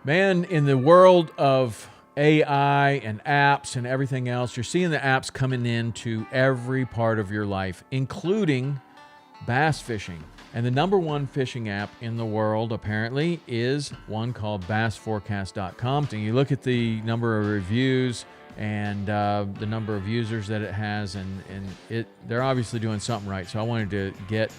Man, in the world of AI and apps and everything else, you're seeing the apps coming into every part of your life, including bass fishing. And the number one fishing app in the world, apparently, is one called BassForecast.com. And you look at the number of reviews and the number of users that it has, and they're obviously doing something right. So I wanted to get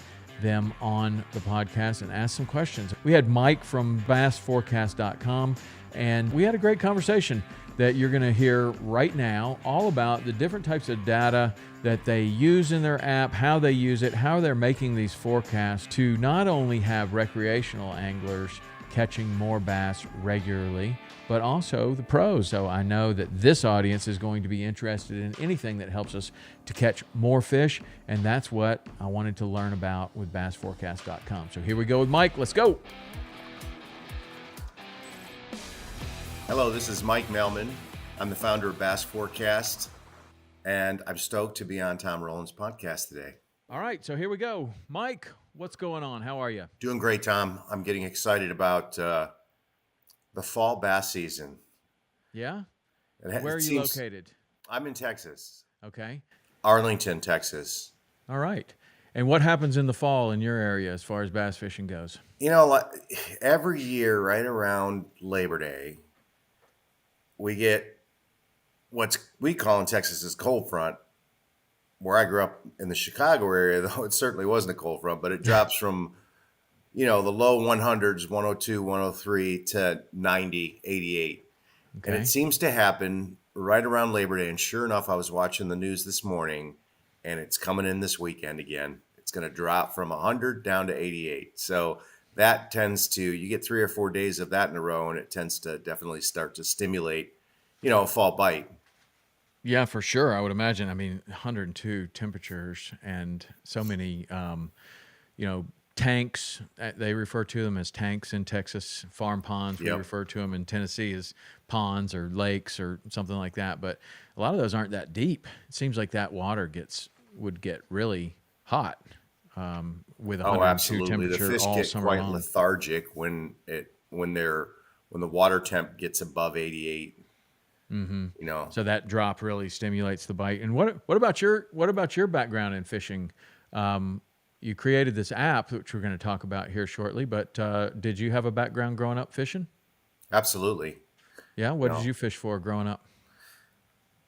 them on the podcast and ask some questions. We had Mike from BassForecast.com, and we had a great conversation that you're going to hear right now, all about the different types of data that they use in their app, how they use it, how they're making these forecasts to not only have recreational anglers catching more bass regularly, but also the pros. So I know that this audience is going to be interested in anything that helps us to catch more fish, and that's what I wanted to learn about with BassForecast.com. So here we go with Mike. Let's go. Hello, this is Mike Mehlmann. I'm the founder of Bass Forecast, and I'm stoked to be on Tom Rowland's podcast today. All right, so here we go. Mike, what's going on? How are you? Doing great, Tom. I'm getting excited about the fall bass season. Yeah? Where are you located? I'm in Texas. Okay. Arlington, Texas. All right. And what happens in the fall in your area as far as bass fishing goes? You know, every year right around Labor Day, we get what we call in Texas is cold front. Where I grew up in the Chicago area, though, it certainly wasn't a cold front, but it drops from, the low 100s, 102, 103 to 90, 88. Okay. And it seems to happen right around Labor Day. And sure enough, I was watching the news this morning, and it's coming in this weekend again. It's going to drop from 100 down to 88. So that tends to, you get 3 or 4 days of that in a row, and it tends to definitely start to stimulate, a fall bite. Yeah, for sure. I would imagine. I mean, 102 temperatures and so many, tanks. They refer to them as tanks in Texas. Farm ponds. We refer to them in Tennessee as ponds or lakes or something like that. But a lot of those aren't that deep. It seems like that water would get really hot with 102 temperature the fish all get summer quite long. Lethargic when the water temp gets above 88. Mm-hmm. So that drop really stimulates the bite. And what about your background in fishing? You created this app, which we're going to talk about here shortly. But did you have a background growing up fishing? Absolutely. Yeah. What did you fish for growing up?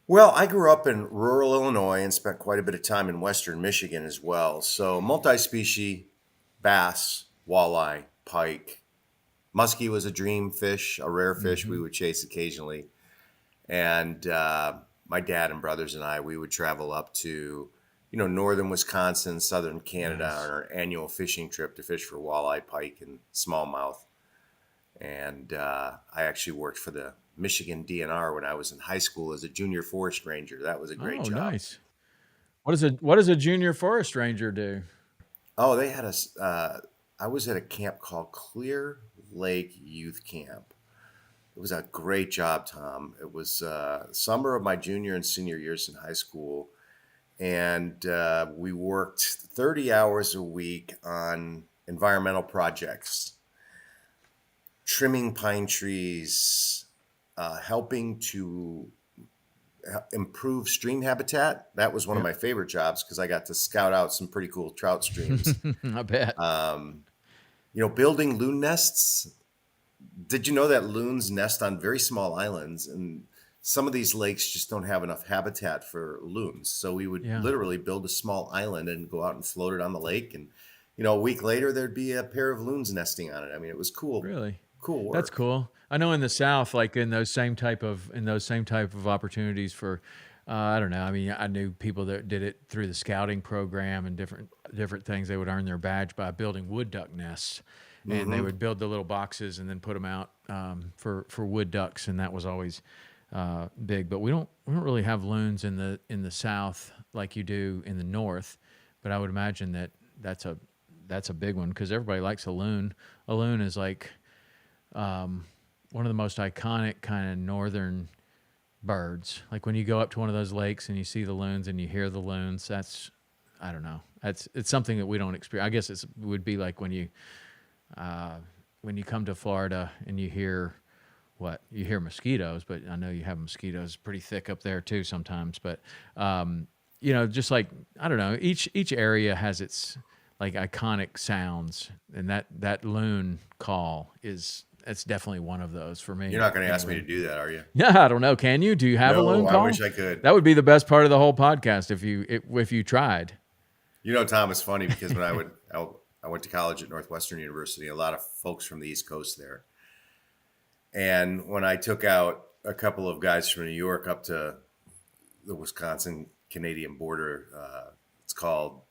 Well, I grew up in rural Illinois and spent quite a bit of time in western Michigan as well. So multi-species, bass, walleye, pike. Muskie was a dream fish, a rare fish we would chase occasionally. And my dad and brothers and I, we would travel up to, northern Wisconsin, southern Canada on our annual fishing trip to fish for walleye, pike, and smallmouth. And I actually worked for the Michigan DNR when I was in high school as a junior forest ranger. That was a great job. Oh, nice. What does a junior forest ranger do? Oh, they had I was at a camp called Clear Lake Youth Camp. It was a great job, Tom. It was summer of my junior and senior years in high school. And we worked 30 hours a week on environmental projects, trimming pine trees, helping to improve stream habitat. That was one of my favorite jobs because I got to scout out some pretty cool trout streams. I bet. Building loon nests. Did you know that loons nest on very small islands, and some of these lakes just don't have enough habitat for loons? So we would literally build a small island and go out and float it on the lake. And, a week later, there'd be a pair of loons nesting on it. I mean, it was cool. Really? Cool work. That's cool. I know in the South, like in those same type of opportunities for, I don't know. I mean, I knew people that did it through the scouting program and different things. They would earn their badge by building wood duck nests. And they would build the little boxes and then put them out for wood ducks, and that was always big. But we don't really have loons in the South like you do in the North. But I would imagine that's a big one because everybody likes a loon. A loon is like one of the most iconic kind of northern birds. Like when you go up to one of those lakes and you see the loons and you hear the loons, I don't know. It's something that we don't experience. I guess it would be like when you come to Florida and you hear what you hear mosquitoes, but I know you have mosquitoes pretty thick up there too sometimes. But just like I don't know, each area has its like iconic sounds, and that loon call that's definitely one of those for me. You're not going to ask me to do that, are you? Yeah, I don't know. Can you? Do you have a loon call? I wish I could. That would be the best part of the whole podcast if you tried. Tom, it's funny because when I went to college at Northwestern University, a lot of folks from the East Coast there. And when I took out a couple of guys from New York up to the Wisconsin-Canadian border, it's called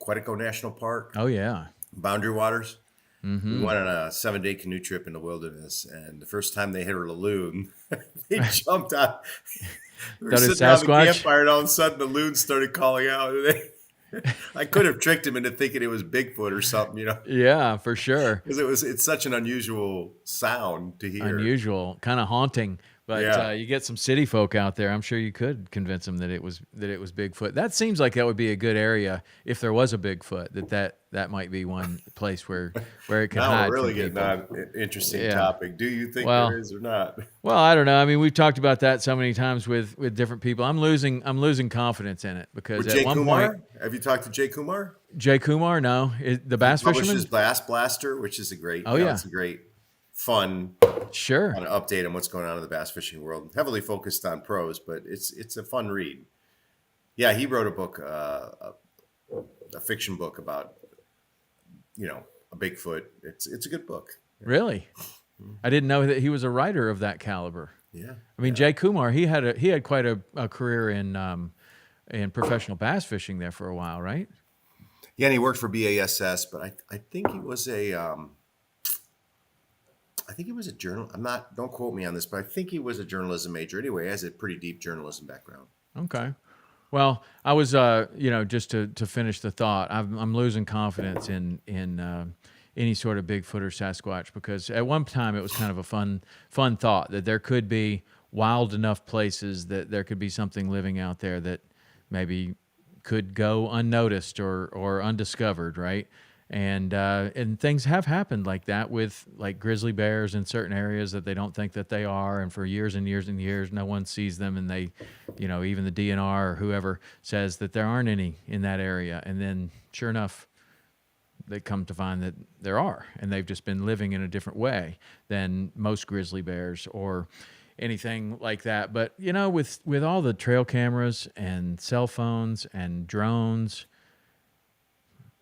Quetico National Park. Oh, yeah. Boundary Waters. Mm-hmm. We went on a 7-day canoe trip in the wilderness, and the first time they hit a loon, they jumped out. We were sitting around the campfire, and all of a sudden the loon started calling out. I could have tricked him into thinking it was Bigfoot or something, Yeah, for sure. Because it's such an unusual sound to hear. Unusual, kind of haunting. But yeah. You get some city folk out there. I'm sure you could convince them that it was Bigfoot. That seems like that would be a good area if there was a Bigfoot. That might be one place where it could hide. Now we're really getting on an interesting topic. Do you think there is or not? Well, I don't know. I mean, we've talked about that so many times with different people. I'm losing confidence in it because with at one point, have you talked to Jay Kumar? Jay Kumar, no, the bass fisherman. Publishes Bass Blaster, which is a great. It's a great. Fun, sure. Kind of update on what's going on in the bass fishing world. Heavily focused on pros, but it's a fun read. Yeah, he wrote a book, a fiction book about a Bigfoot. It's a good book. Really, I didn't know that he was a writer of that caliber. Yeah, I mean Jay Kumar, he had quite a career in professional bass fishing there for a while, right? Yeah, and he worked for BASS, but I think he was a journal. Don't quote me on this, but I think he was a journalism major anyway. He has a pretty deep journalism background. Okay. Well, I was, just to finish the thought, I'm losing confidence in any sort of Bigfoot or Sasquatch because at one time it was kind of a fun thought that there could be wild enough places that there could be something living out there that maybe could go unnoticed or undiscovered, right? And things have happened like that with like grizzly bears in certain areas that they don't think that they are, and for years and years and years, no one sees them, and they, even the DNR or whoever says that there aren't any in that area, and then sure enough, they come to find that there are, and they've just been living in a different way than most grizzly bears or anything like that. But with all the trail cameras and cell phones and drones,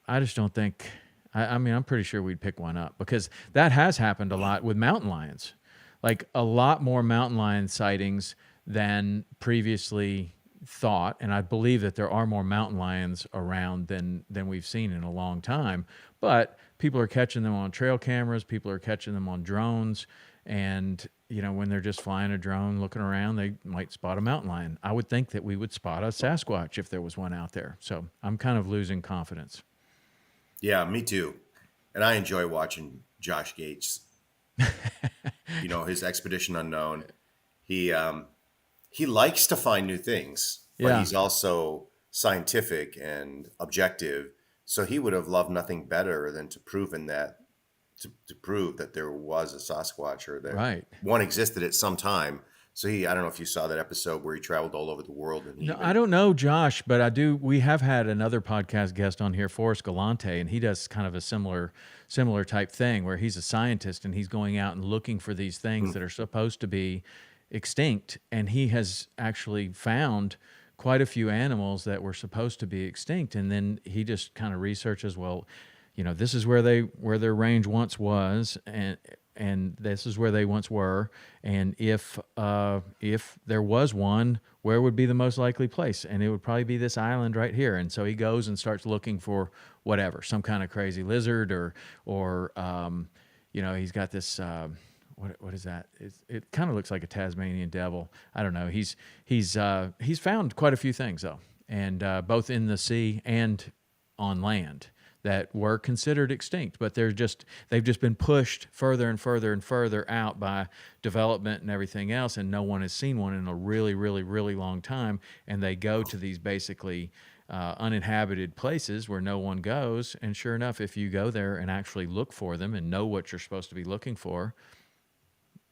I just don't think, I mean, I'm pretty sure we'd pick one up because that has happened a lot with mountain lions. Like a lot more mountain lion sightings than previously thought. And I believe that there are more mountain lions around than we've seen in a long time. But people are catching them on trail cameras. People are catching them on drones. And, when they're just flying a drone, looking around, they might spot a mountain lion. I would think that we would spot a Sasquatch if there was one out there. So I'm kind of losing confidence. Yeah, me too. And I enjoy watching Josh Gates. His Expedition Unknown. He likes to find new things, but he's also scientific and objective. So he would have loved nothing better than to prove that there was a Sasquatch or that one existed at some time. So I don't know if you saw that episode where he traveled all over the world. I don't know Josh, but I do. We have had another podcast guest on here, Forrest Galante, and he does kind of a similar type thing where he's a scientist and he's going out and looking for these things that are supposed to be extinct. And he has actually found quite a few animals that were supposed to be extinct. And then he just kind of researches, well, this is where their range once was, and this is where they once were, and if there was one, where would be the most likely place? And it would probably be this island right here. And so he goes and starts looking for whatever, some kind of crazy lizard, or he's got this what is that? It kind of looks like a Tasmanian devil. I don't know. He's found quite a few things though, and both in the sea and on land, that were considered extinct, but they've just been pushed further and further and further out by development and everything else, and no one has seen one in a really, really, really long time. And they go to these basically uninhabited places where no one goes, and sure enough, if you go there and actually look for them and know what you're supposed to be looking for,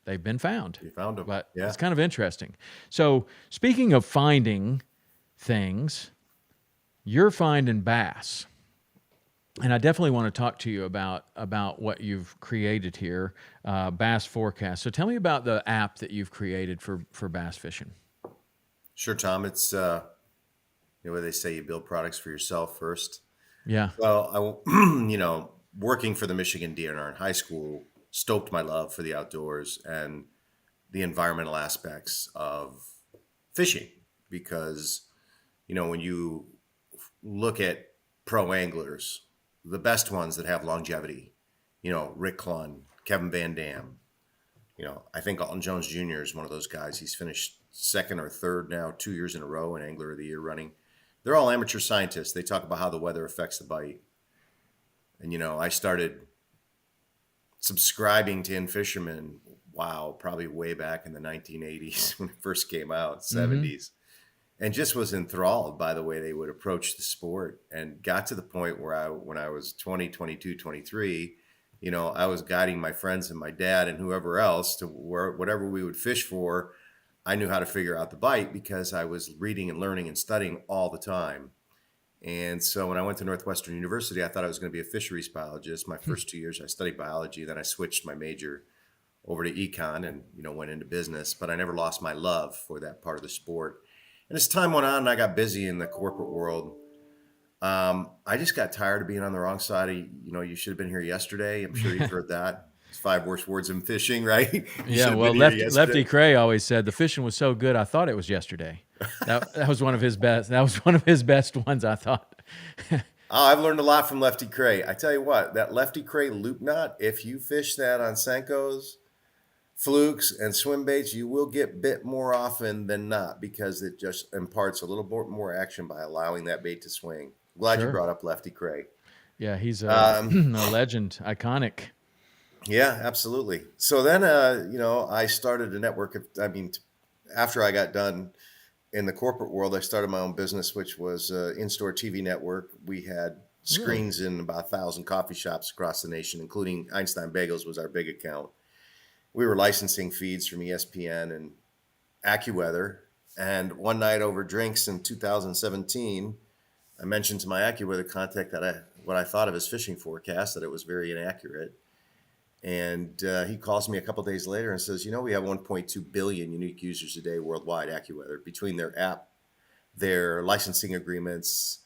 they've been found. You found them. But Yeah. it's kind of interesting. So speaking of finding things, you're finding bass. And I definitely want to talk to you about what you've created here, BassForecast. So tell me about the app that you've created for bass fishing. Sure, Tom. It's what they say, you build products for yourself first. Yeah. Well, working for the Michigan DNR in high school stoked my love for the outdoors and the environmental aspects of fishing, because when you look at pro anglers, the best ones that have longevity, Rick Clunn, Kevin Van Dam, I think Alton Jones Jr. is one of those guys. He's finished second or third now 2 years in a row in Angler of the Year running. They're all amateur scientists. They talk about how the weather affects the bite. And, I started subscribing to In Fisherman, probably way back in the 1980s when it first came out, 70s. And just was enthralled by the way they would approach the sport, and got to the point where when I was 20, 22, 23, I was guiding my friends and my dad and whoever else to whatever we would fish for. I knew how to figure out the bite because I was reading and learning and studying all the time. And so when I went to Northwestern University, I thought I was going to be a fisheries biologist. My first 2 years, I studied biology. Then I switched my major over to econ and, went into business. But I never lost my love for that part of the sport. And as time went on and I got busy in the corporate world, I just got tired of being on the wrong side of, you should have been here yesterday. I'm sure you've heard that. It's 5 worst words in fishing, right? Yeah, well, Lefty Cray always said the fishing was so good, I thought it was yesterday. That was one of his best. That was one of his best ones, I thought. I've learned a lot from Lefty Cray. I tell you what, that Lefty Cray loop knot, if you fish that on Senkos, flukes, and swim baits, you will get bit more often than not, because it just imparts a little bit more action by allowing that bait to swing. Glad you brought up Lefty Cray. Yeah, he's a legend, iconic. Yeah, absolutely. So then, I started a network of, after I got done in the corporate world, I started my own business, which was an in-store TV network. We had screens in about 1,000 coffee shops across the nation, including Einstein Bagels was our big account. We were licensing feeds from ESPN and AccuWeather. And one night over drinks in 2017, I mentioned to my AccuWeather contact that what I thought of his fishing forecast, that it was very inaccurate. And he calls me a couple days later and says, we have 1.2 billion unique users a day worldwide, AccuWeather, between their app, their licensing agreements.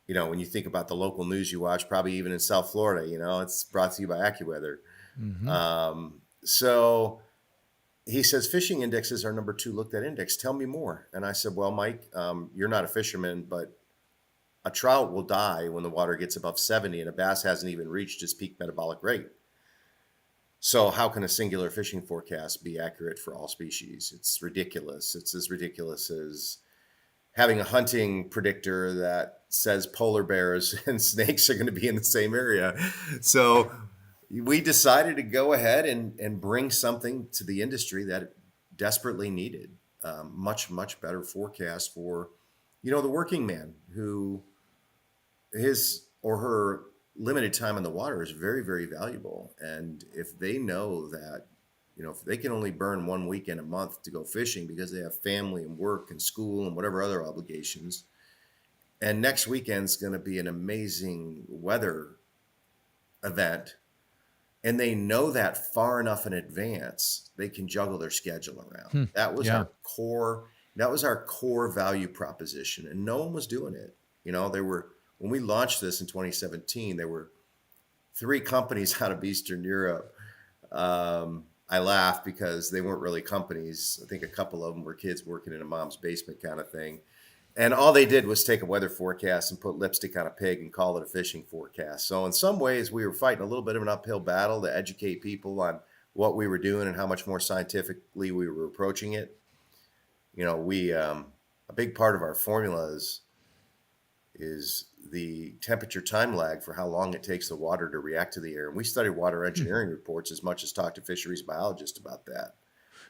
When you think about the local news you watch, probably even in South Florida, it's brought to you by AccuWeather. So he says, fishing indexes are number 2 looked at index. Tell me more. And I said, well, Mike, you're not a fisherman, but a trout will die when the water gets above 70 and a bass hasn't even reached its peak metabolic rate. So how can a singular fishing forecast be accurate for all species? It's ridiculous. It's as ridiculous as having a hunting predictor that says polar bears and snakes are going to be in the same area. So we decided to go ahead and bring something to the industry that it desperately needed. Much, much better forecast for, the working man who his or her limited time in the water is very, very valuable. And if they know that, if they can only burn 1 weekend a month to go fishing because they have family and work and school and whatever other obligations, and next weekend's going to be an amazing weather event, and they know that far enough in advance, they can juggle their schedule around. That was our core value proposition, and no one was doing it. When we launched this in 2017, there were 3 companies out of Eastern Europe. I laugh because they weren't really companies. I think a couple of them were kids working in a mom's basement kind of thing. And all they did was take a weather forecast and put lipstick on a pig and call it a fishing forecast. So in some ways, we were fighting a little bit of an uphill battle to educate people on what we were doing and how much more scientifically we were approaching it. A big part of our formula is the temperature time lag for how long it takes the water to react to the air. And we studied water engineering reports as much as talked to fisheries biologists about that.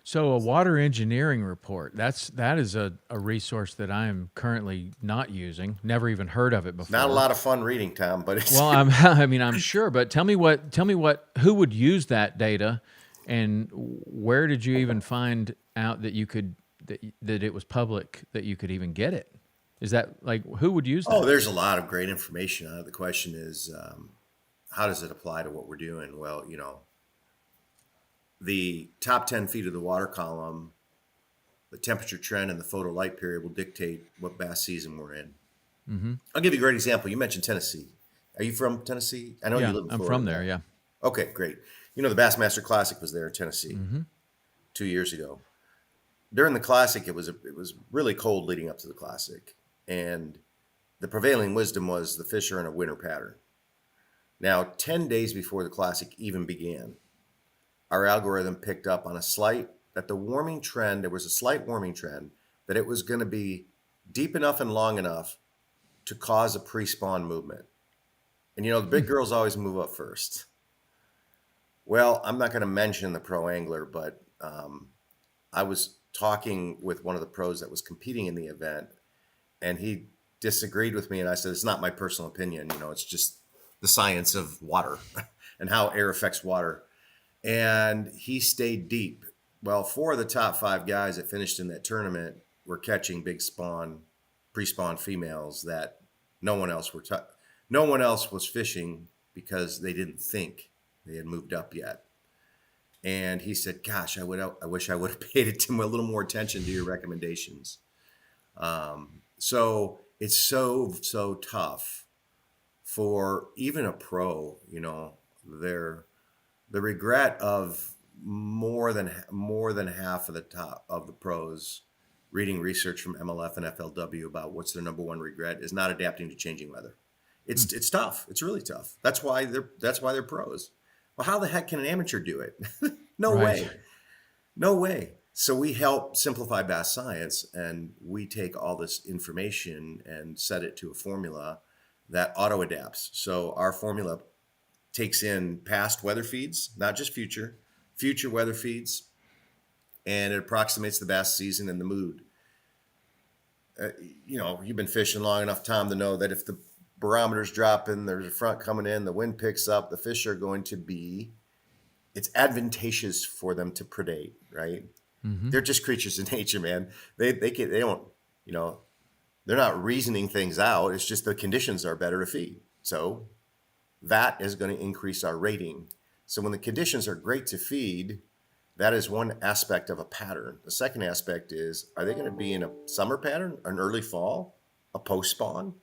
So a water engineering report, that is a resource that I am currently not using. Never even heard of it before. Not a lot of fun reading, Tom, but it's well, I'm sure, but tell me who would use that data And where did you even find out that you could that it was public, that you could even get it? Is that like, who would use Oh, that? there's a lot of great information on it. The question is, how does it apply to what we're doing? Well, the top 10 feet of the water column, the temperature trend and the photo light period will dictate what bass season we're in. Mm-hmm. I'll give you a great example. You mentioned Tennessee. Are you from Tennessee? I know you Yeah, live in I'm Florida. from there. Yeah. Okay, great. The Bassmaster Classic was there in Tennessee Mm-hmm. 2 years ago. During the Classic, it was really cold leading up to the Classic, and the prevailing wisdom was the fish are in a winter pattern. Now, 10 days before the Classic even began, our algorithm picked up on there was a slight warming trend, that it was going to be deep enough and long enough to cause a pre-spawn movement. And the big girls always move up first. Well, I'm not going to mention the pro angler, but I was talking with one of the pros that was competing in the event, and he disagreed with me. And I said, it's not my personal opinion. It's just the science of water and how air affects water. And he stayed deep. Well, 4 of the top 5 guys that finished in that tournament were catching big pre-spawn females that no one else was fishing, because they didn't think they had moved up yet. And he said, gosh, I wish I would have paid a little more attention to your recommendations. So it's so tough for even a pro, the regret of more than half of the pros reading research from MLF and FLW about what's their number one regret is not adapting to changing weather. It's tough. It's really tough. That's why they're pros. Well, how the heck can an amateur do it? No Right. way. No way. So we help simplify bass science, and we take all this information and set it to a formula that auto adapts. So our formula takes in past weather feeds, not just future weather feeds, and it approximates the bass season and the mood. You've been fishing long enough, Tom, to know that if the barometer's dropping, there's a front coming in, the wind picks up, the fish are going to be, it's advantageous for them to predate, right? Mm-hmm. They're just creatures of nature, man. They don't, they're not reasoning things out. It's just the conditions are better to feed. So that is going to increase our rating. So when the conditions are great to feed, that is one aspect of a pattern. The second aspect is, are they going to be in a summer pattern, an early fall, a post-spawn?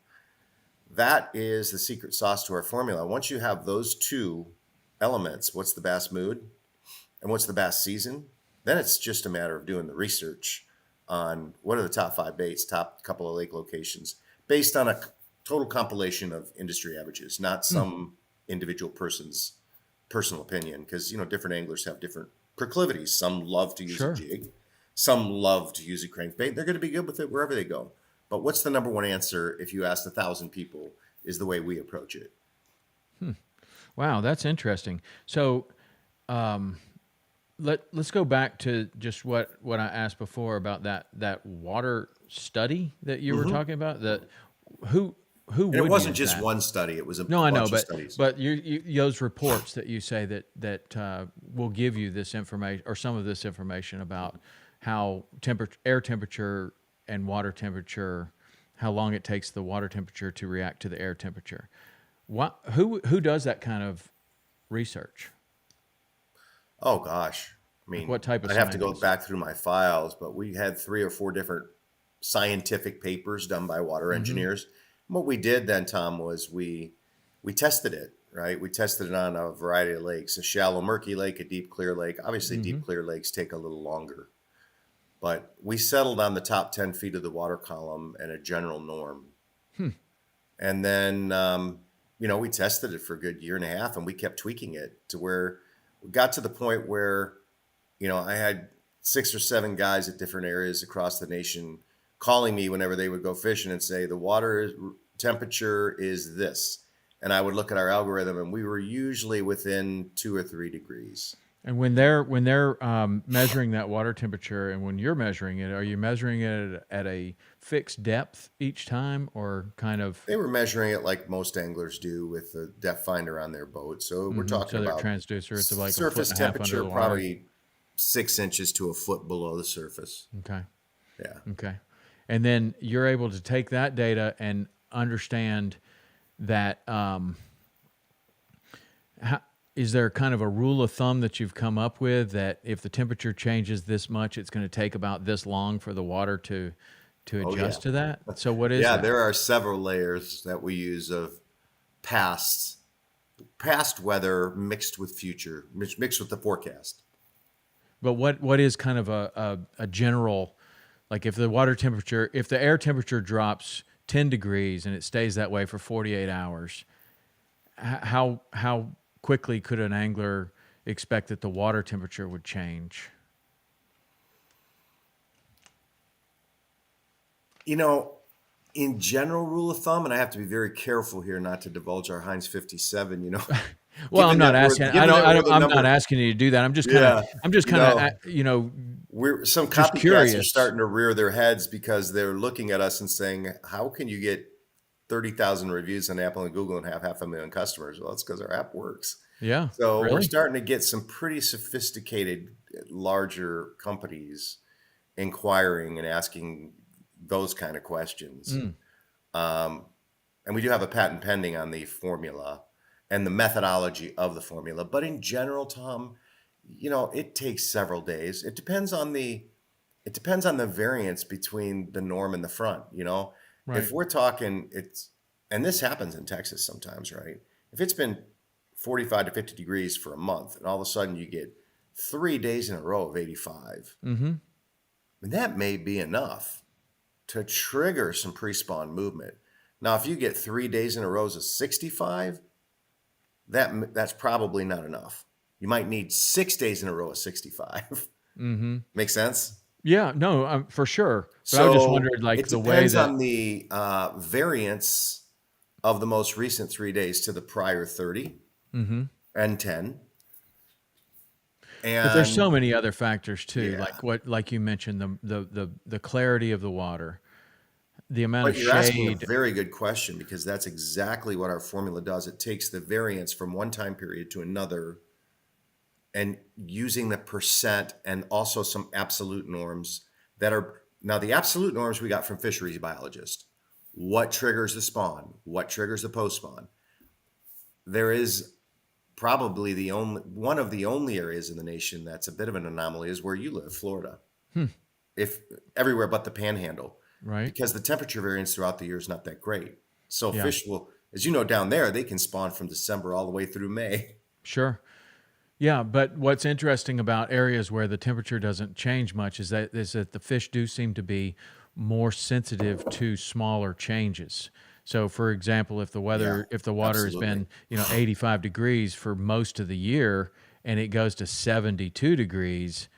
That is the secret sauce to our formula. Once you have those two elements, what's the bass mood and what's the bass season, then it's just a matter of doing the research on what are the top 5 baits, top couple of lake locations, based on a total compilation of industry averages, not some individual person's personal opinion, because different anglers have different proclivities. Some love to use a jig, some love to use a crankbait. They're going to be good with it wherever they go. But what's the number one answer if you asked 1,000 people is the way we approach it. Wow, that's interesting. So let's go back to just what I asked before about that water study that you were talking about. That who And would it wasn't use just that? one study; it was a No, I know, bunch of studies. but those reports that you say that will give you this information or some of this information about how air temperature and water temperature, how long it takes the water temperature to react to the air temperature. Who does that kind of research? Oh gosh, I mean, What type of I'd have to go scientists? back through my files, but we had 3 or 4 different scientific papers done by water engineers. And what we did then, Tom, was we tested it, right? We tested it on a variety of lakes: a shallow, murky lake, a deep, clear lake. Obviously, deep, clear lakes take a little longer, but we settled on the top 10 feet of the water column and a general norm. And then, we tested it for a good year and a half, and we kept tweaking it to where we got to the point where, I had 6 or 7 guys at different areas across the nation calling me whenever they would go fishing and say, the water temperature is this. And I would look at our algorithm, and we were usually within 2 or 3 degrees. And when they're measuring that water temperature, and when you're measuring it, are you measuring it at a fixed depth each time, or kind of? They were measuring it like most anglers do with the depth finder on their boat. So we're talking So their about transducer, it's like a foot surface and a half under temperature, the water. probably 6 inches to a foot below the surface. Okay. Yeah. Okay. And then you're able to take that data and understand that. Is there kind of a rule of thumb that you've come up with that if the temperature changes this much, it's going to take about this long for the water to adjust to that? So what is Yeah, that? there are several layers that we use of past weather mixed with future, mixed with the forecast. But what is kind of a general, like if the air temperature drops 10 degrees and it stays that way for 48 hours, how quickly could an angler expect that the water temperature would change? In general rule of thumb, and I have to be very careful here not to divulge our Heinz 57, Well, I'm not asking. I'm number, not asking you to do that. I'm just some just copycats curious. are starting to rear their heads because they're looking at us and saying, "How can you get 30,000 reviews on Apple and Google and have 500,000 customers?" Well, it's because our app works. Yeah. So really? We're starting to get some pretty sophisticated, larger companies inquiring and asking those kind of questions. And we do have a patent pending on the formula and the methodology of the formula. But in general, Tom, it takes several days. It depends on the variance between the norm and the front. Right. If we're talking, and this happens in Texas sometimes, right? If it's been 45 to 50 degrees for a month, and all of a sudden you get 3 days in a row of 85, and that may be enough to trigger some pre-spawn movement. Now, if you get 3 days in a row of 65, that's probably not enough. You might need 6 days in a row of 65. Make sense? Yeah, no, for sure. But So I just wondered, like, it the way depends that on the variance of the most recent 3 days to the prior 30 and 10. But there's so many other factors too, Yeah. like you mentioned, the clarity of the water, the amount But of you're asking a shade. very good question, because that's exactly what our formula does. It takes the variance from one time period to another, and using the percent and also some absolute norms that are now the absolute norms we got from fisheries biologists. What triggers the spawn? What triggers the post spawn? There is probably one of the only areas in the nation that's a bit of an anomaly is where you live, Florida. If everywhere but the Panhandle, Right. because the temperature variance throughout the year is not that great. So Yeah. fish will, as you know, down there, they can spawn from December all the way through May. Sure. Yeah, but what's interesting about areas where the temperature doesn't change much is that the fish do seem to be more sensitive to smaller changes. So, for example, if the water has been 85 degrees for most of the year and it goes to 72 degrees,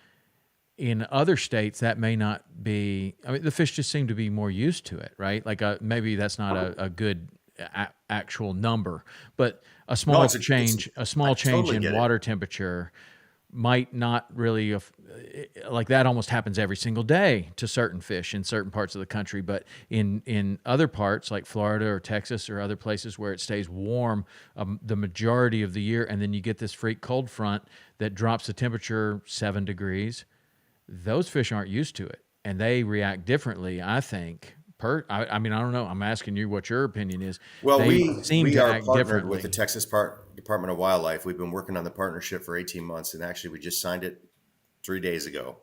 in other states that may not be. I mean, the fish just seem to be more used to it, right? Like maybe that's not a good actual number, but a small change totally in get it. water temperature might not really like that. Almost happens every single day to certain fish in certain parts of the country, but in other parts like Florida or Texas or other places where it stays warm the majority of the year, and then you get this freak cold front that drops the temperature 7 degrees, those fish aren't used to it and they react differently, I think. I mean, I don't know. I'm asking you what your opinion is. Well, they we are act partnered differently with the Texas Department of Wildlife. We've been working on the partnership for 18 months, and actually we just signed it 3 days ago,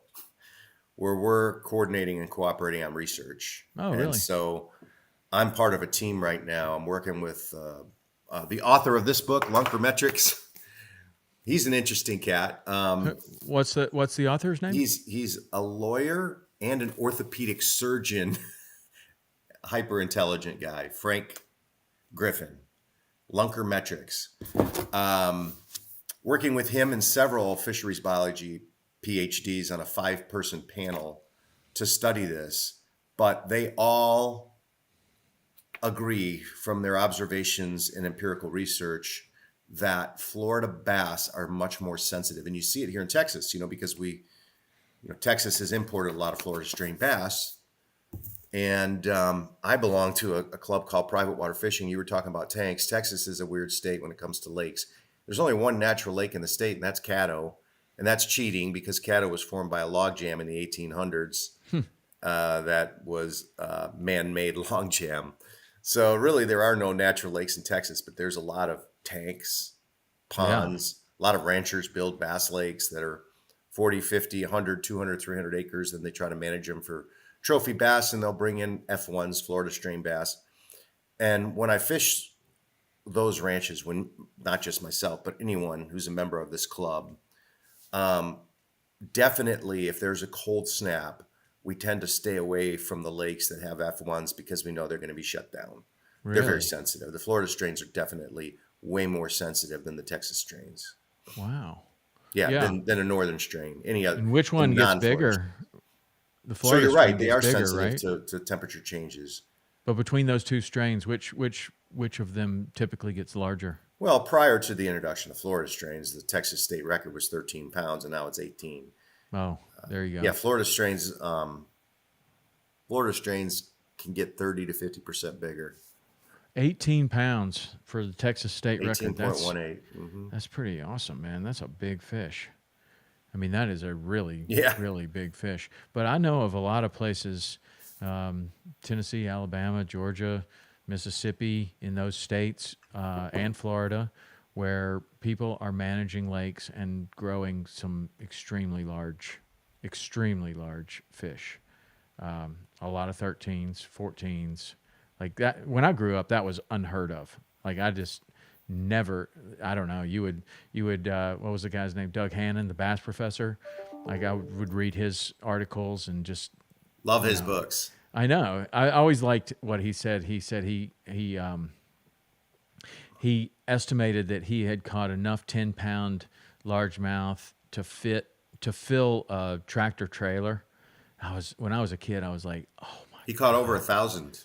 where we're coordinating and cooperating on research. Oh, really? And so I'm part of a team right now. I'm working with the author of this book, Lunkermetrics. He's an interesting cat. What's the author's name? He's a lawyer and an orthopedic surgeon. Hyper intelligent guy, Frank Griffin, Lunkermetrics. Working with him and several fisheries biology PhDs on a 5-person panel to study this, but they all agree from their observations and empirical research that Florida bass are much more sensitive. And you see it here in Texas, because Texas has imported a lot of Florida strain bass. And I belong to a club called Private Water Fishing. You were talking about tanks. Texas is a weird state when it comes to lakes. There's only one natural lake in the state, and that's Caddo. And that's cheating because Caddo was formed by a log jam in the 1800s. That was man-made log jam. So really, there are no natural lakes in Texas, but there's a lot of tanks, ponds. A lot of ranchers build bass lakes that are 40, 50, 100, 200, 300 acres, and they try to manage them for trophy bass, and they'll bring in F1s, Florida strain bass. And when I fish those ranches, when not just myself, but anyone who's a member of this club, definitely if there's a cold snap, we tend to stay away from the lakes that have F1s because we know they're going to be shut down. Really? They're very sensitive. The Florida strains are definitely way more sensitive than the Texas strains. Wow. Yeah. Than a northern strain. Any other? And which one gets bigger? The Florida so you're right. strain They are gets bigger, sensitive right? to temperature changes. But between those two strains, which of them typically gets larger? Well, prior to the introduction of Florida strains, the Texas state record was 13 pounds, and now it's 18. Oh, there you go. Yeah, Florida strains can get 30 to 50% bigger. 18 pounds for the Texas state record. 18.18. That's pretty awesome, man. That's a big fish. I mean, that is a really, really big fish. But I know of a lot of places, Tennessee, Alabama, Georgia, Mississippi, in those states, and Florida, where people are managing lakes and growing some extremely large fish. A lot of 13s, 14s. Like that, when I grew up, that was unheard of. Like I just never, I don't know. You would, what was the guy's name? Doug Hannon, the bass professor. Like I would read his articles and just love his books. I know. I always liked what he said. He said he estimated that he had caught enough 10-pound largemouth to fill a tractor trailer. When I was a kid, I was like, oh my. He caught over 1,000.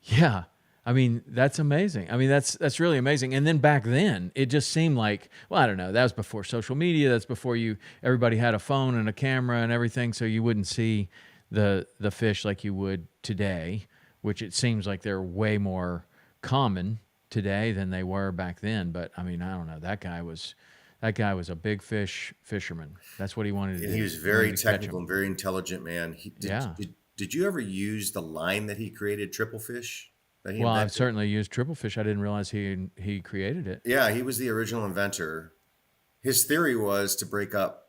Yeah. I mean, that's amazing. I mean, that's really amazing. And then back then, it just seemed like, well, I don't know. That was before social media. That's before everybody had a phone and a camera and everything, so you wouldn't see the fish like you would today, which it seems like they're way more common today than they were back then. But I mean, I don't know. That guy was a big fisherman. That's what he wanted to do. And he was very technical and very intelligent, man. Did you ever use the line that he created, triple fish? Well, I've certainly used triple fish. I didn't realize he created it. Yeah, he was the original inventor. His theory was to break up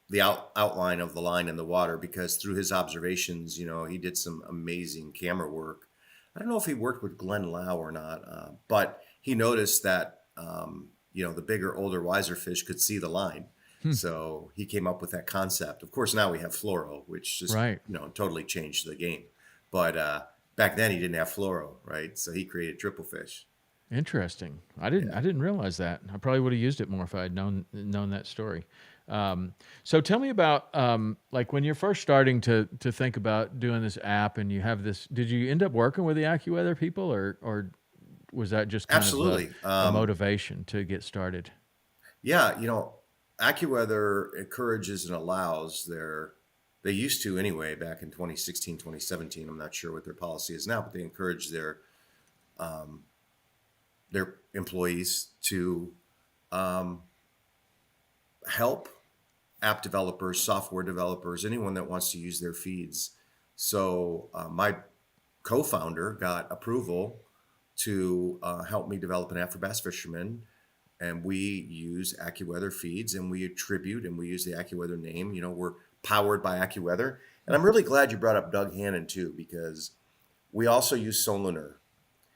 the outline of the line in the water because through his observations, he did some amazing camera work. I don't know if he worked with Glenn Lau or not, but he noticed that, the bigger, older, wiser fish could see the line. So he came up with that concept. Of course, now we have fluoro, which just, totally changed the game. But back then he didn't have fluoro, right? So he created triple fish. Interesting. I didn't realize that. I probably would have used it more if I had known that story. So tell me about like when you're first starting to think about doing this app and you have this. Did you end up working with the AccuWeather people, or was that just kind Absolutely of the motivation to get started? Yeah, AccuWeather encourages and allows they used to anyway back in 2016, 2017. I'm not sure what their policy is now, but they encourage their employees to help app developers, software developers, anyone that wants to use their feeds. So my co-founder got approval to help me develop an app for bass fishermen. And we use AccuWeather feeds and we attribute and we use the AccuWeather name. We're powered by AccuWeather. And I'm really glad you brought up Doug Hannon too, because we also use Solunar.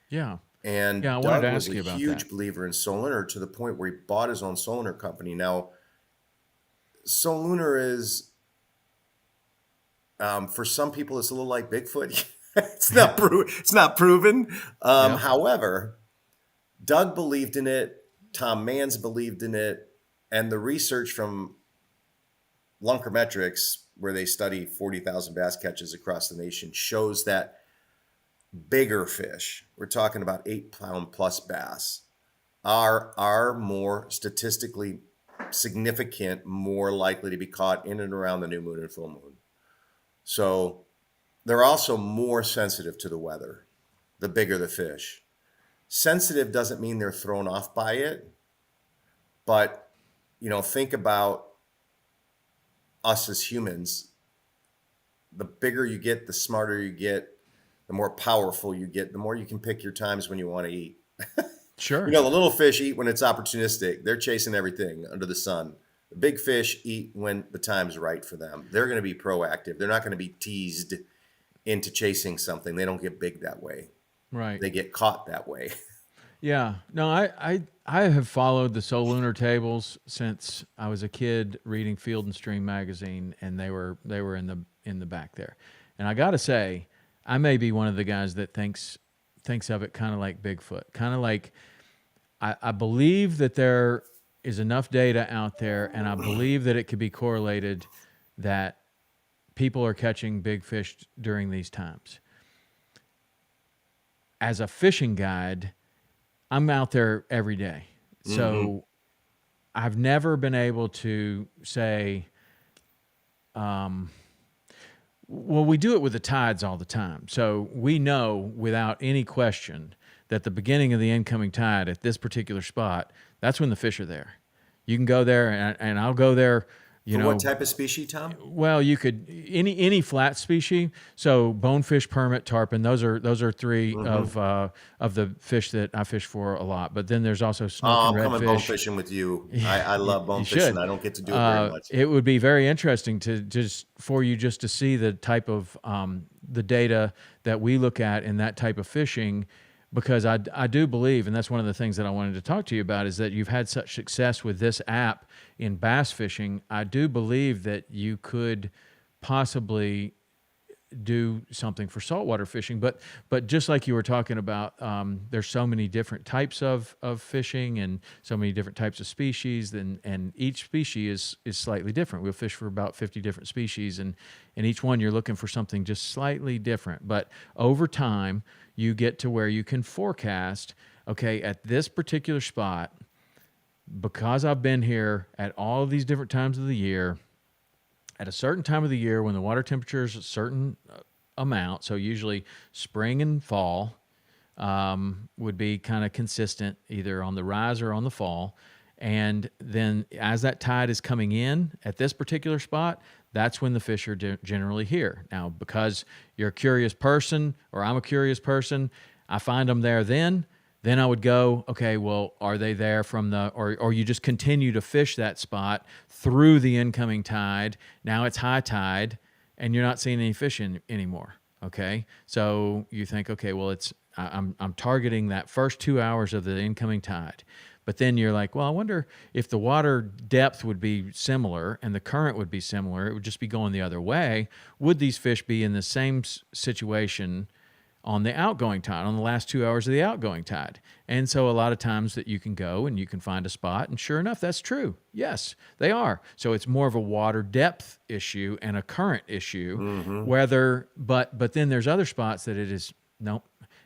Yeah. And I wanted Doug to was ask you a about huge that. believer in Solunar to the point where he bought his own Solunar company. Now, Solunar is, for some people, it's a little like Bigfoot. It's not proven. However, Doug believed in it. Tom Mans believed in it, and the research from Lunkermetrics, where they study 40,000 bass catches across the nation, shows that bigger fish, we're talking about 8-pound plus bass, are more statistically significant, more likely to be caught in and around the new moon and full moon. So they're also more sensitive to the weather, the bigger the fish. Sensitive doesn't mean they're thrown off by it, but think about us as humans. The bigger you get, the smarter you get, the more powerful you get, the more you can pick your times when you want to eat. Sure. The little fish eat when it's opportunistic. They're chasing everything under the sun. The big fish eat when the time's right for them. They're going to be proactive. They're not going to be teased into chasing something. They don't get big that way. Right. They get caught that way. Yeah. No, I have followed the Solunar tables since I was a kid reading Field and Stream magazine, and they were in the back there. And I got to say, I may be one of the guys that thinks of it kind of like Bigfoot, kind of like I believe that there is enough data out there, and I believe that it could be correlated that people are catching big fish during these times. As a fishing guide, I'm out there every day. So I've never been able to say, well, we do it with the tides all the time. So we know without any question that the beginning of the incoming tide at this particular spot, that's when the fish are there. You can go there, and I'll go there. What type of species, Tom? Well, you could any flat species. So bonefish, permit, tarpon. Those are three of the fish that I fish for a lot. But then there's also snook and redfish. I'm coming bone fishing with you. I love bone fishing. I don't get to do it very much. It would be very interesting for you to see the type of the data that we look at in that type of fishing. Because I do believe, and that's one of the things that I wanted to talk to you about, is that you've had such success with this app in bass fishing. I do believe that you could possibly do something for saltwater fishing. But just like you were talking about, there's so many different types of fishing and so many different types of species, and each species is slightly different. We'll fish for about 50 different species, and each one you're looking for something just slightly different. But over time, you get to where you can forecast, okay, at this particular spot, because I've been here at all of these different times of the year, at a certain time of the year when the water temperature is a certain amount, so usually spring and fall would be kind of consistent either on the rise or on the fall. And then as that tide is coming in at this particular spot, that's when the fish are generally here. Now, because you're a curious person, or I'm a curious person, I find them there then I would go, okay, well, are they there from or you just continue to fish that spot through the incoming tide. Now it's high tide, and you're not seeing any fish anymore, okay? So you think, okay, well, I'm targeting that first 2 hours of the incoming tide. But then you're like, well, I wonder if the water depth would be similar and the current would be similar. It would just be going the other way. Would these fish be in the same situation on the outgoing tide, on the last 2 hours of the outgoing tide? And so a lot of times that you can go and you can find a spot, and sure enough, that's true. Yes, they are. So it's more of a water depth issue and a current issue. But then there's other spots that it is, nope,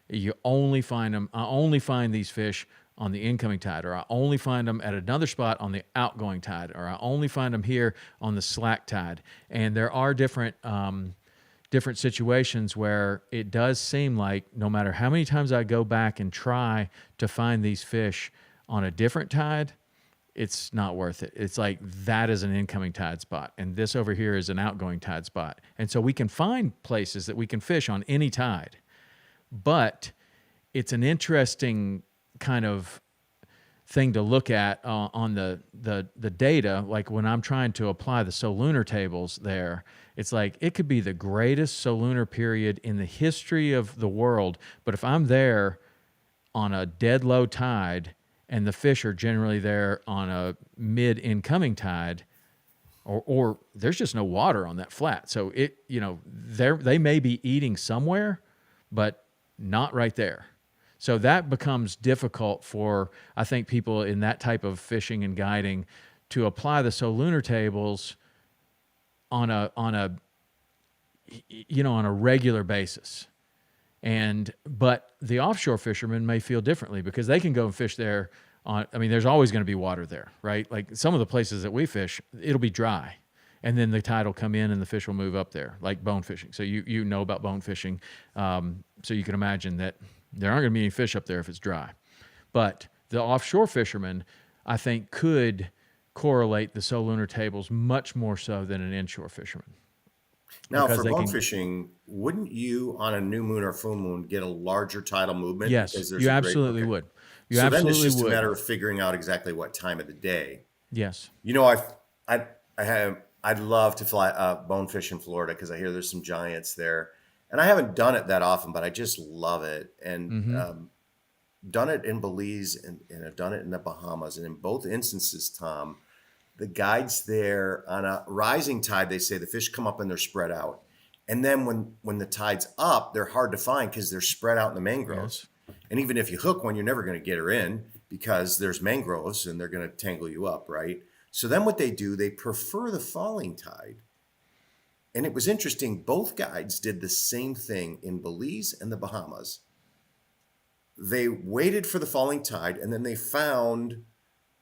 you only find them. I only find these fish on the incoming tide, or I only find them at another spot on the outgoing tide, or I only find them here on the slack tide. And there are different situations where it does seem like no matter how many times I go back and try to find these fish on a different tide, it's not worth it. It's like that is an incoming tide spot, and this over here is an outgoing tide spot. And so we can find places that we can fish on any tide, but it's an interesting kind of thing to look at on the data. Like when I'm trying to apply the Solunar tables there, it's like it could be the greatest Solunar period in the history of the world, but if I'm there on a dead low tide and the fish are generally there on a mid incoming tide, or there's just no water on that flat, so they may be eating somewhere, but not right there. So that becomes difficult for, I think, people in that type of fishing and guiding to apply the Solunar tables on a regular basis. But the offshore fishermen may feel differently because they can go and fish there there's always going to be water there, right? Like some of the places that we fish, it'll be dry. And then the tide will come in and the fish will move up there, like bone fishing. So you know about bone fishing. So you can imagine that there aren't going to be any fish up there if it's dry. But the offshore fishermen, I think, could correlate the solunar tables much more so than an inshore fisherman. Now, for bone fishing, wouldn't you on a new moon or full moon get a larger tidal movement? Yes, because there's you absolutely would. You so absolutely then it's just would. a matter of figuring out exactly what time of the day. Yes. You know, I'd love to fly bone fish in Florida because I hear there's some giants there, and I haven't done it that often, but I just love it. And done it in Belize and I've done it in the Bahamas, and in both instances, Tom, the guides there on a rising tide, they say the fish come up and they're spread out, and then when the tide's up, they're hard to find because they're spread out in the mangroves. Yes. And even if you hook one, you're never going to get her in because there's mangroves and they're going to tangle you up, right? So then what they do, they prefer the falling tide. And it was interesting, both guides did the same thing in Belize and the Bahamas. They waited for the falling tide, and then they found,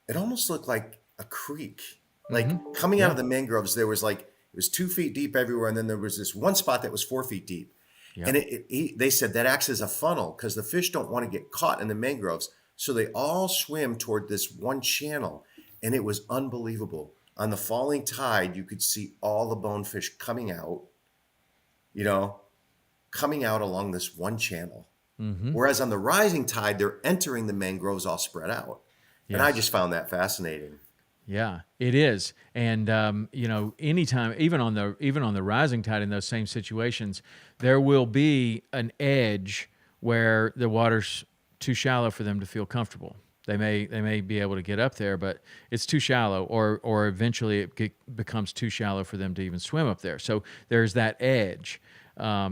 it almost looked like a creek. Like coming out of the mangroves, there was it was 2 feet deep everywhere, and then there was this one spot that was 4 feet deep. Yep. And they said that acts as a funnel because the fish don't want to get caught in the mangroves. So they all swim toward this one channel. And it was unbelievable. On the falling tide, you could see all the bonefish coming out along this one channel. Whereas on the rising tide, they're entering the mangroves all spread out. Yes. And I just found that fascinating. Yeah, it is. And, anytime, even on the rising tide in those same situations, there will be an edge where the water's too shallow for them to feel comfortable. They may be able to get up there, but it's too shallow, or eventually it becomes too shallow for them to even swim up there. So there's that edge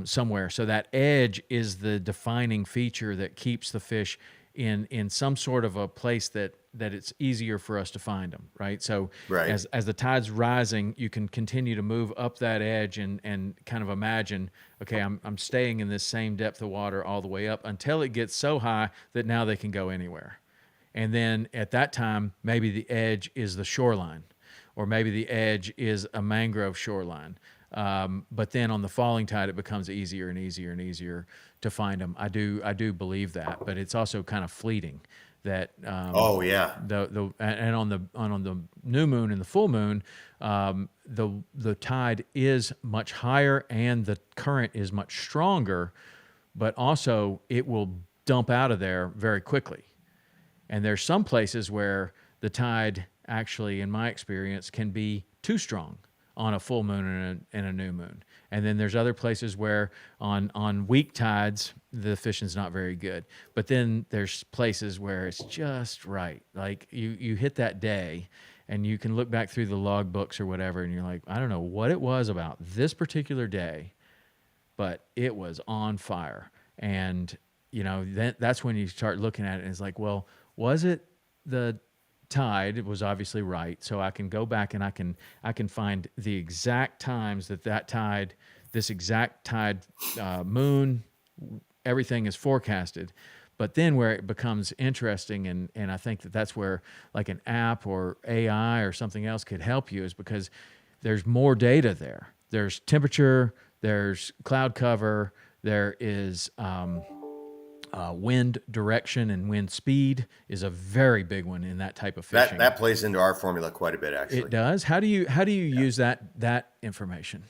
somewhere. So that edge is the defining feature that keeps the fish in some sort of a place that it's easier for us to find them, right? So right. As the tide's rising, you can continue to move up that edge and kind of imagine, okay, I'm staying in this same depth of water all the way up until it gets so high that now they can go anywhere. And then at that time, maybe the edge is the shoreline, or maybe the edge is a mangrove shoreline. But then on the falling tide, it becomes easier and easier and easier to find them. I do believe that, but it's also kind of fleeting. That oh yeah. And on the new moon and the full moon, the tide is much higher and the current is much stronger, but also it will dump out of there very quickly. And there's some places where the tide actually, in my experience, can be too strong on a full moon and a new moon. And then there's other places where on weak tides, the fishing's not very good. But then there's places where it's just right. Like you hit that day and you can look back through the log books or whatever, and you're like, I don't know what it was about this particular day, but it was on fire. And, that's when you start looking at it and it's like, well, was it the tide? It was obviously right. So I can go back and I can find the exact times that tide, this exact tide, moon, everything is forecasted. But then where it becomes interesting, and I think that's where like an app or AI or something else could help you, is because there's more data there. There's temperature, there's cloud cover, there is wind direction, and wind speed is a very big one in that type of fishing. That plays into our formula quite a bit, actually. It does. How do you use that information?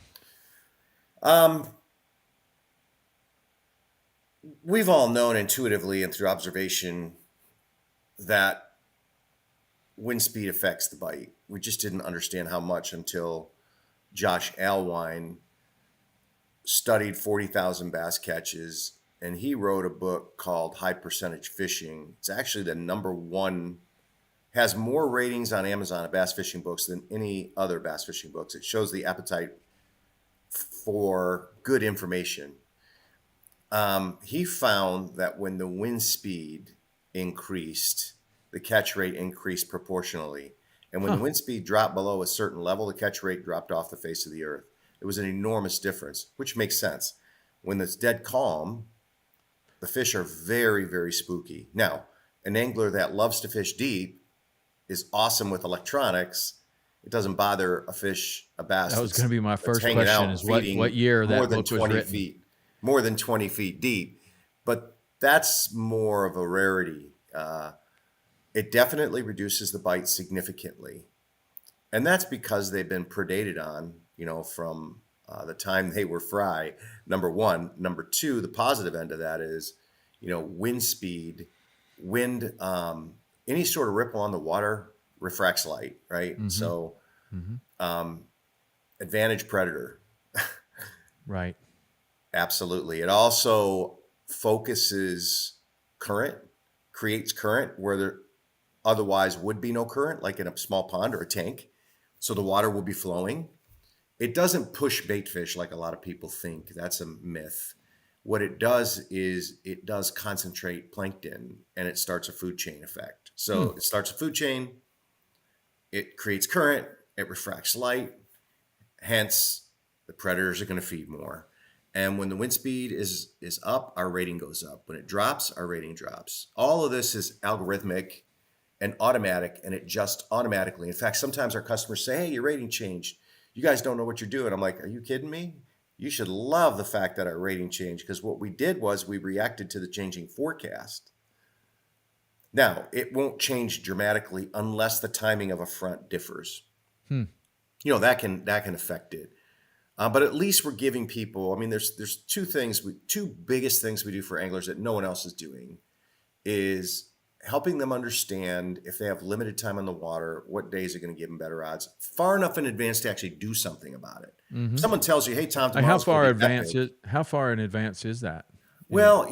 We've all known intuitively and through observation that wind speed affects the bite. We just didn't understand how much until Josh Alwine studied 40,000 bass catches, and he wrote a book called High Percentage Fishing. It's actually the number one, has more ratings on Amazon of bass fishing books than any other bass fishing books. It shows the appetite for good information. He found that when the wind speed increased, the catch rate increased proportionally. And when the wind speed dropped below a certain level, the catch rate dropped off the face of the earth. It was an enormous difference, which makes sense. When it's dead calm, the fish are very, very spooky. Now, an angler that loves to fish deep is awesome with electronics. It doesn't bother a bass That was going to be my that's first hanging question: out is and what feeding year more that than book was 20 written? feet, more than 20 feet deep. But that's more of a rarity. It definitely reduces the bite significantly. And that's because they've been predated on, from the time they were fry, number one. Number two, the positive end of that is, wind speed, any sort of ripple on the water refracts light, right? Mm-hmm. So Mm-hmm. advantage predator. Right. Absolutely. It also focuses current, creates current where there otherwise would be no current, like in a small pond or a tank. So the water will be flowing. It doesn't push bait fish like a lot of people think. That's a myth. What it does is it does concentrate plankton and it starts a food chain effect. So it starts a food chain, it creates current, it refracts light, hence the predators are going to feed more. And when the wind speed is up, our rating goes up. When it drops, our rating drops. All of this is algorithmic and automatic, and it just automatically. In fact, sometimes our customers say, "Hey, your rating changed. You guys don't know what you're doing." I'm like, "Are you kidding me? You should love the fact that our rating changed, because what we did was we reacted to the changing forecast." Now, it won't change dramatically unless the timing of a front differs. That can affect it. But at least we're giving people. I mean, there's two biggest things we do for anglers that no one else is doing, is helping them understand if they have limited time on the water, what days are going to give them better odds far enough in advance to actually do something about it. Mm-hmm. If someone tells you, "Hey, Tom, Like how tomorrow's going far to be epic." how far in advance is that? Well,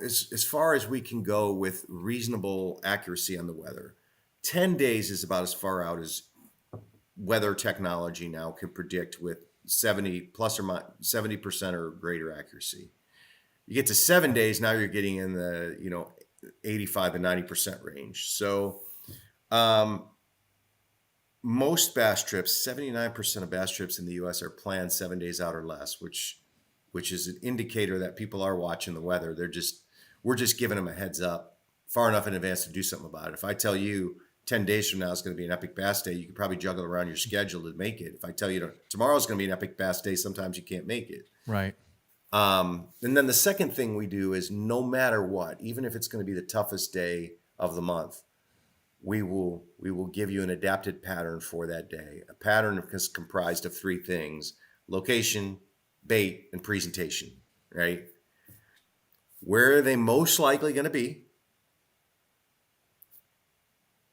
as far as we can go with reasonable accuracy on the weather, 10 days is about as far out as weather technology now can predict with 70 plus or minus 70% or greater accuracy. You get to 7 days, now you're getting in the 85 to 90% range. So most bass trips, 79% of bass trips in the US are planned 7 days out or less, which is an indicator that people are watching the weather. We're just giving them a heads up far enough in advance to do something about it. If I tell you 10 days from now it's going to be an epic bass day, you can probably juggle around your schedule to make it. If I tell you tomorrow's going to be an epic bass day, sometimes you can't make it. Right. And then the second thing we do is, no matter what, even if it's going to be the toughest day of the month, we will give you an adapted pattern for that day. A pattern is comprised of three things: location, bait, and presentation, right? Where are they most likely going to be?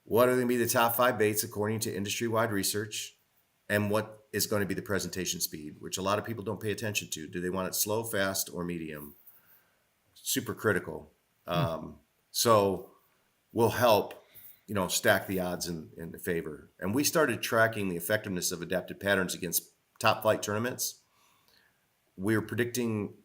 What are going to be the top 5 baits according to industry-wide research? And what is going to be the presentation speed, which a lot of people don't pay attention to. Do they want it slow, fast, or medium? Super critical. So we'll help, stack the odds in favor. And we started tracking the effectiveness of adapted patterns against top flight tournaments.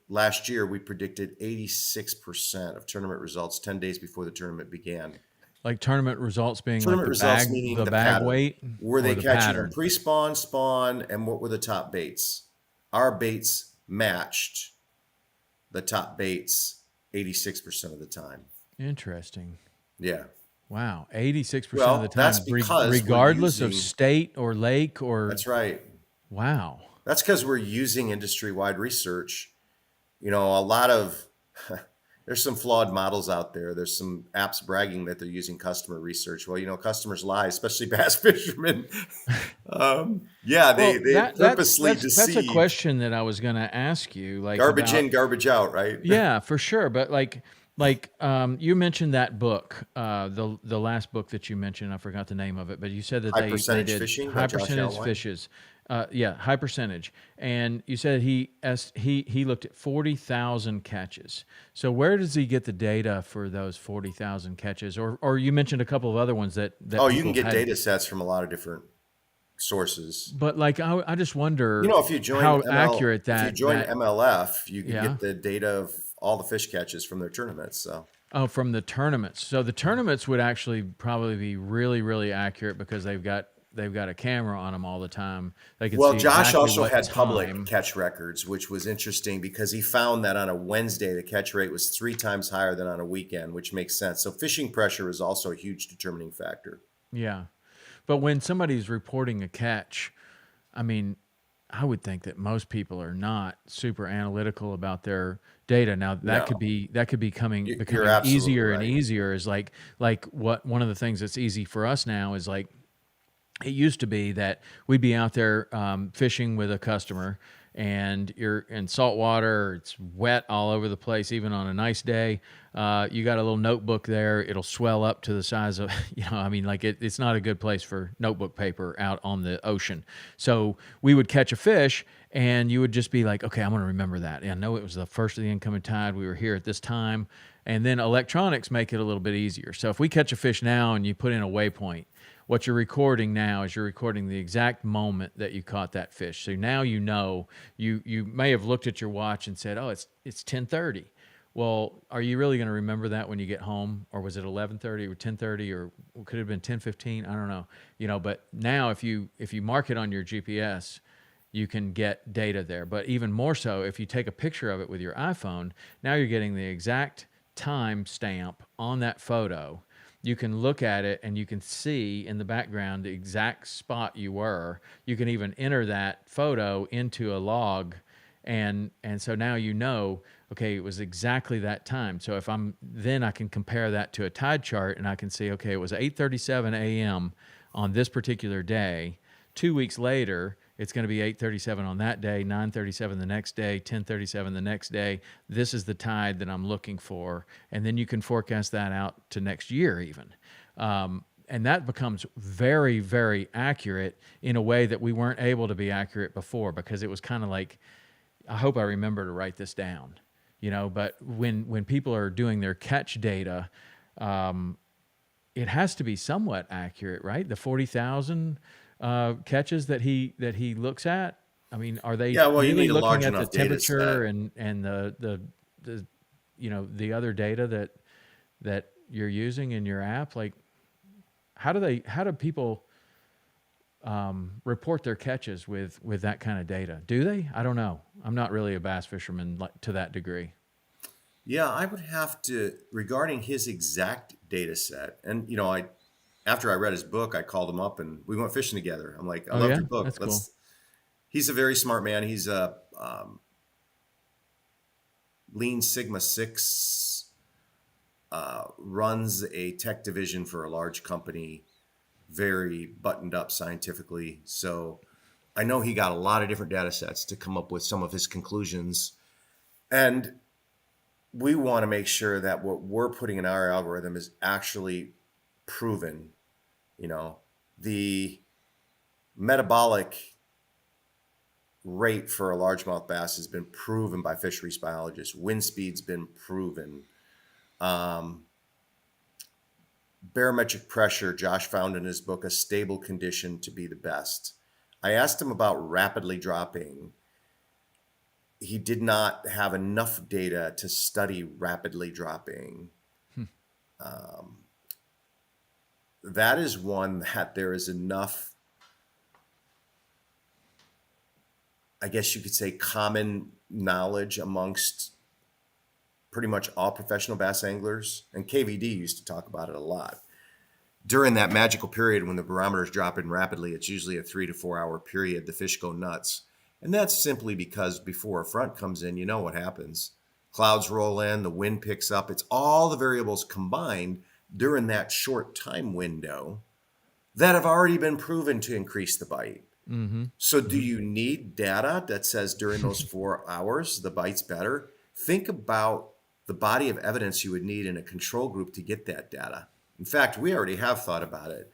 Last year, we predicted 86% of tournament results 10 days before the tournament began. Like tournament results being Tournament like results meaning the bag pattern. weight? Were they the catching pattern? them pre-spawn, spawn, and what were the top baits? Our baits matched the top baits 86% of the time. Interesting. Yeah. Wow. 86% Well, of the time, that's because regardless of state or lake or. That's right. Wow. That's because we're using industry-wide research. A lot of there's some flawed models out there. There's some apps bragging that they're using customer research. Well, customers lie, especially bass fishermen. They purposely deceive. That's a question that I was going to ask you. Like garbage in, garbage out, right? Yeah, for sure. But you mentioned that book, the last book that you mentioned. I forgot the name of it, but you said that High they percentage did fishing. high percentage fishes. High percentage. And you said he looked at 40,000 catches. So where does he get the data for those 40,000 catches? Or you mentioned a couple of other ones that you can get data sets from a lot of different sources. But I just wonder, if you join how accurate if you join MLF, you can get the data of all the fish catches from their tournaments. So. Oh, from the tournaments. So the tournaments would actually probably be really, really accurate because they've got they've got a camera on them all the time. They can Well, see Josh exactly also what had public time. catch records, which was interesting because he found that on a Wednesday, the catch rate was 3 times higher than on a weekend, which makes sense. So fishing pressure is also a huge determining factor. Yeah. But when somebody's reporting a catch, I mean, I would think that most people are not super analytical about their data. Now that No, could be becoming you're absolutely easier and right. easier. Is like what one of the things that's easy for us now is like it used to be that we'd be out there fishing with a customer, and you're in saltwater, it's wet all over the place, even on a nice day. You got a little notebook there, it'll swell up to the size of, I mean, like it's not a good place for notebook paper out on the ocean. So we would catch a fish, and you would just be like, okay, I'm going to remember that. And I know it was the first of the incoming tide. We were here at this time. And then electronics make it a little bit easier. So if we catch a fish now and you put in a waypoint, what you're recording now is you're recording the exact moment that you caught that fish. So now you may have looked at your watch and said, "Oh, it's 10:30." Well, are you really going to remember that when you get home, or was it 11:30 or 10:30, or could it have been 10:15? I don't know. But now if you mark it on your GPS, you can get data there. But even more so, if you take a picture of it with your iPhone, now you're getting the exact time stamp on that photo. You can look at it and you can see in the background the exact spot you were. You can even enter that photo into a log, and so now okay, it was exactly that time. So then I can compare that to a tide chart, and I can see, okay, it was 8:37 a.m. on this particular day. 2 weeks later, it's going to be 8:37 on that day, 9:37 the next day, 10:37 the next day. This is the tide that I'm looking for. And then you can forecast that out to next year even. And that becomes very, very accurate in a way that we weren't able to be accurate before, because it was kind of like, I hope I remember to write this down. But when people are doing their catch data, it has to be somewhat accurate, right? The 40,000 catches that he looks at. I mean, are they Yeah, well, you really need a looking large at the enough data temperature set. and the other data that you're using in your app? Like, how do people report their catches with that kind of data? Do they? I don't know. I'm not really a bass fisherman to that degree. Yeah, I would have to, regarding his exact data set. And, after I read his book, I called him up and we went fishing together. I'm like, I Oh loved yeah, your book. that's cool. He's a very smart man. He's a Lean Sigma 6, runs a tech division for a large company, very buttoned up scientifically. So I know he got a lot of different data sets to come up with some of his conclusions. And we want to make sure that what we're putting in our algorithm is actually proven. The metabolic rate for a largemouth bass has been proven by fisheries biologists. Wind speed's been proven. Barometric pressure, Josh found in his book, a stable condition to be the best. I asked him about rapidly dropping. He did not have enough data to study rapidly dropping. That is one that there is enough, I guess you could say, common knowledge amongst pretty much all professional bass anglers. And KVD used to talk about it a lot. During that magical period when the barometer is dropping rapidly, it's usually a 3 to 4 hour period, the fish go nuts. And that's simply because before a front comes in, you know what happens. Clouds roll in, the wind picks up. It's all the variables combined during that short time window that have already been proven to increase the bite. Mm-hmm. So do you need data that says during those 4 hours the bite's better? Think about the body of evidence you would need in a control group to get that data. In fact, we already have thought about it.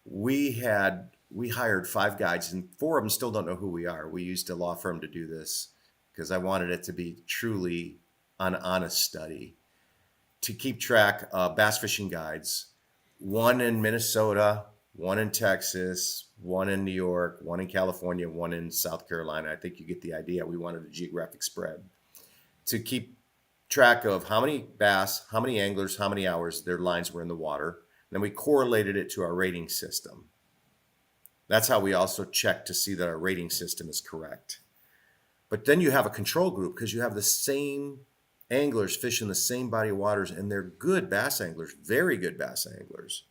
We hired 5 guides, and 4 of them still don't know who we are. We used a law firm to do this because I wanted it to be truly an honest study to keep track of bass fishing guides. 1 in Minnesota, 1 in Texas, 1 in New York, 1 in California, 1 in South Carolina. I think you get the idea. We wanted a geographic spread to keep track of how many bass, how many anglers, how many hours their lines were in the water. Then we correlated it to our rating system. That's how we also check to see that our rating system is correct. But then you have a control group because you have the same anglers fishing the same body of waters, and they're good bass anglers, very good bass anglers,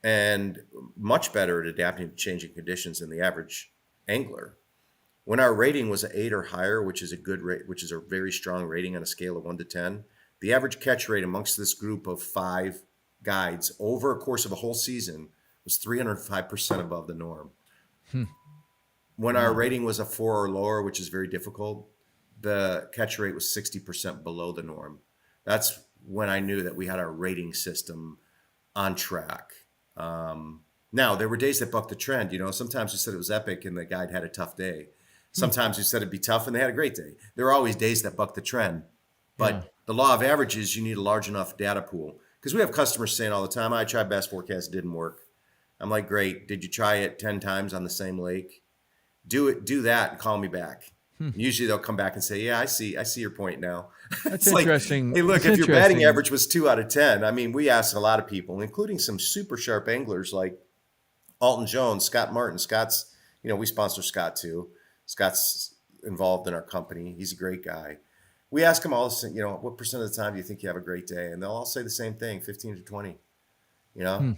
and much better at adapting to changing conditions than the average angler. When our rating was an 8 or higher, which is a good rate, which is a very strong rating on a scale of 1 to 10, the average catch rate amongst this group of 5 guides over a course of a whole season was 305% above the norm. When our rating was a 4 or lower, which is very difficult, the catch rate was 60% below the norm. That's when I knew that we had our rating system on track. Now, there were days that bucked the trend. Sometimes we said it was epic and the guide had a tough day. Sometimes we said it'd be tough and they had a great day. There are always days that buck the trend. But the law of averages, you need a large enough data pool. Because we have customers saying all the time, I tried BassForecast, didn't work. I'm like, great. Did you try it 10 times on the same lake? Do that and call me back. Usually they'll come back and say, yeah, I see your point now. That's it's interesting. Like, hey, look, That's if your batting average was 2 out of 10, I mean, we asked a lot of people, including some super sharp anglers like Alton Jones, Scott Martin. Scott's, we sponsor Scott too. Scott's involved in our company. He's a great guy. We ask them all, what percent of the time do you think you have a great day? And they'll all say the same thing, 15 to 20, Yeah.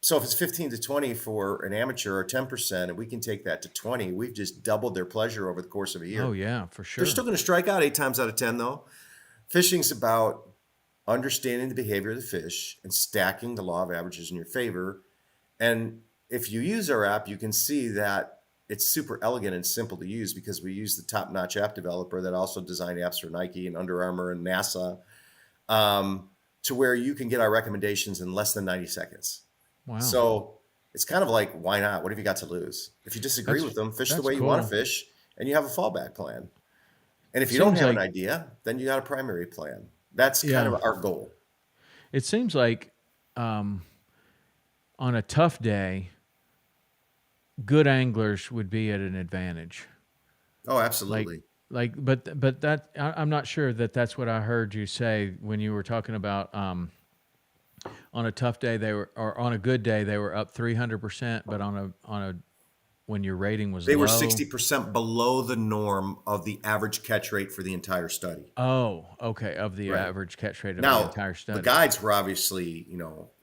So if it's 15 to 20 for an amateur or 10%, and we can take that to 20, we've just doubled their pleasure over the course of a year. Oh, yeah, for sure. They're still going to strike out 8 times out of 10, though. Fishing's about understanding the behavior of the fish and stacking the law of averages in your favor. And if you use our app, you can see that it's super elegant and simple to use because we use the top-notch app developer that also designed apps for Nike and Under Armour and NASA, to where you can get our recommendations in less than 90 seconds. Wow. So it's kind of like, why not? What have you got to lose? If you disagree with them, fish the way you want to fish, and you have a fallback plan. And if you don't have an idea, then you got a primary plan. That's kind of our goal. It seems like on a tough day, good anglers would be at an advantage. Oh, absolutely. But that I'm not sure that that's what I heard you say when you were talking about on a tough day or on a good day they were up 300%, but on a when your rating was they low, were 60% below the norm of the average catch rate for the entire study. Oh, okay, of the average catch rate of the entire study. The guides were obviously,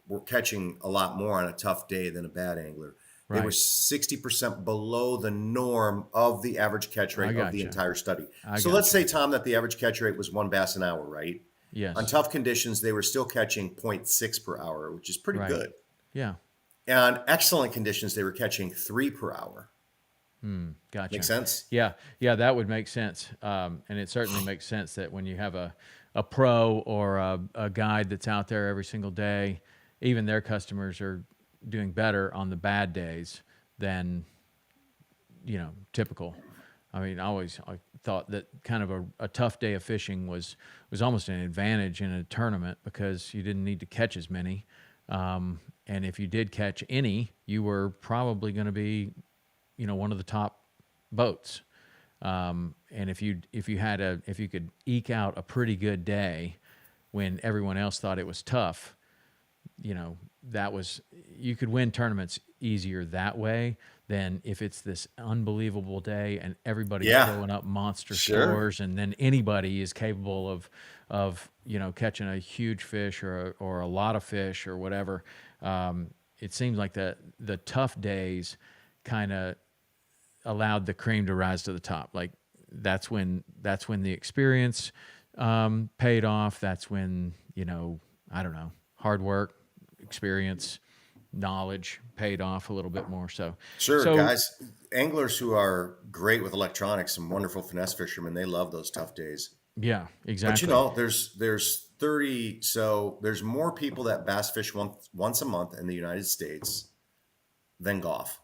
were catching a lot more on a tough day than a bad angler. They were 60% below the norm of the average catch rate of the entire study. So let's say, Tom, that the average catch rate was 1 bass an hour, right? Yes. On tough conditions, they were still catching 0.6 per hour, which is pretty good. Yeah. And on excellent conditions, they were catching 3 per hour. Gotcha. Make sense? Yeah, that would make sense. And it certainly makes sense that when you have a pro or a guide that's out there every single day, even their customers are doing better on the bad days than, typical. I mean, I thought that kind of a tough day of fishing was almost an advantage in a tournament because you didn't need to catch as many. And if you did catch any, you were probably going to be, one of the top boats. And if you could eke out a pretty good day when everyone else thought it was tough, you could win tournaments easier that way than if it's this unbelievable day and everybody's throwing up monster scores, and then anybody is capable of catching a huge fish or a lot of fish or whatever. It seems like the tough days kind of allowed the cream to rise to the top. Like that's when the experience paid off. That's when hard work, experience, knowledge paid off a little bit more. So guys, anglers who are great with electronics and wonderful finesse fishermen, they love those tough days. Yeah, exactly. But there's 30, so there's more people that bass fish once a month in the United States than golf.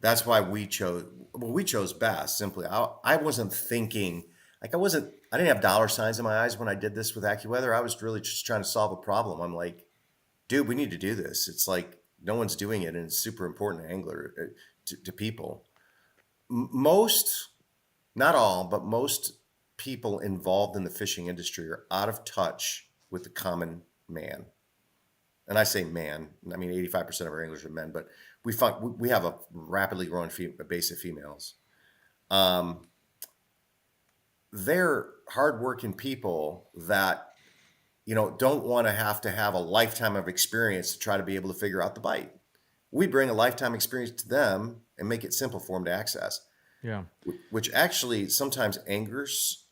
That's why we chose bass. Simply, I wasn't thinking, I didn't have dollar signs in my eyes when I did this with AccuWeather. I was really just trying to solve a problem. I'm like, dude, we need to do this. It's like no one's doing it, and it's super important to angler to people. Most, not all, but most people involved in the fishing industry are out of touch with the common man. and I say man, I mean 85% of our anglers are men, but we have a rapidly growing base of females. They're hardworking people that don't want to have a lifetime of experience to try to be able to figure out the bite. We bring a lifetime experience to them and make it simple for them to access. Yeah. Which actually sometimes angers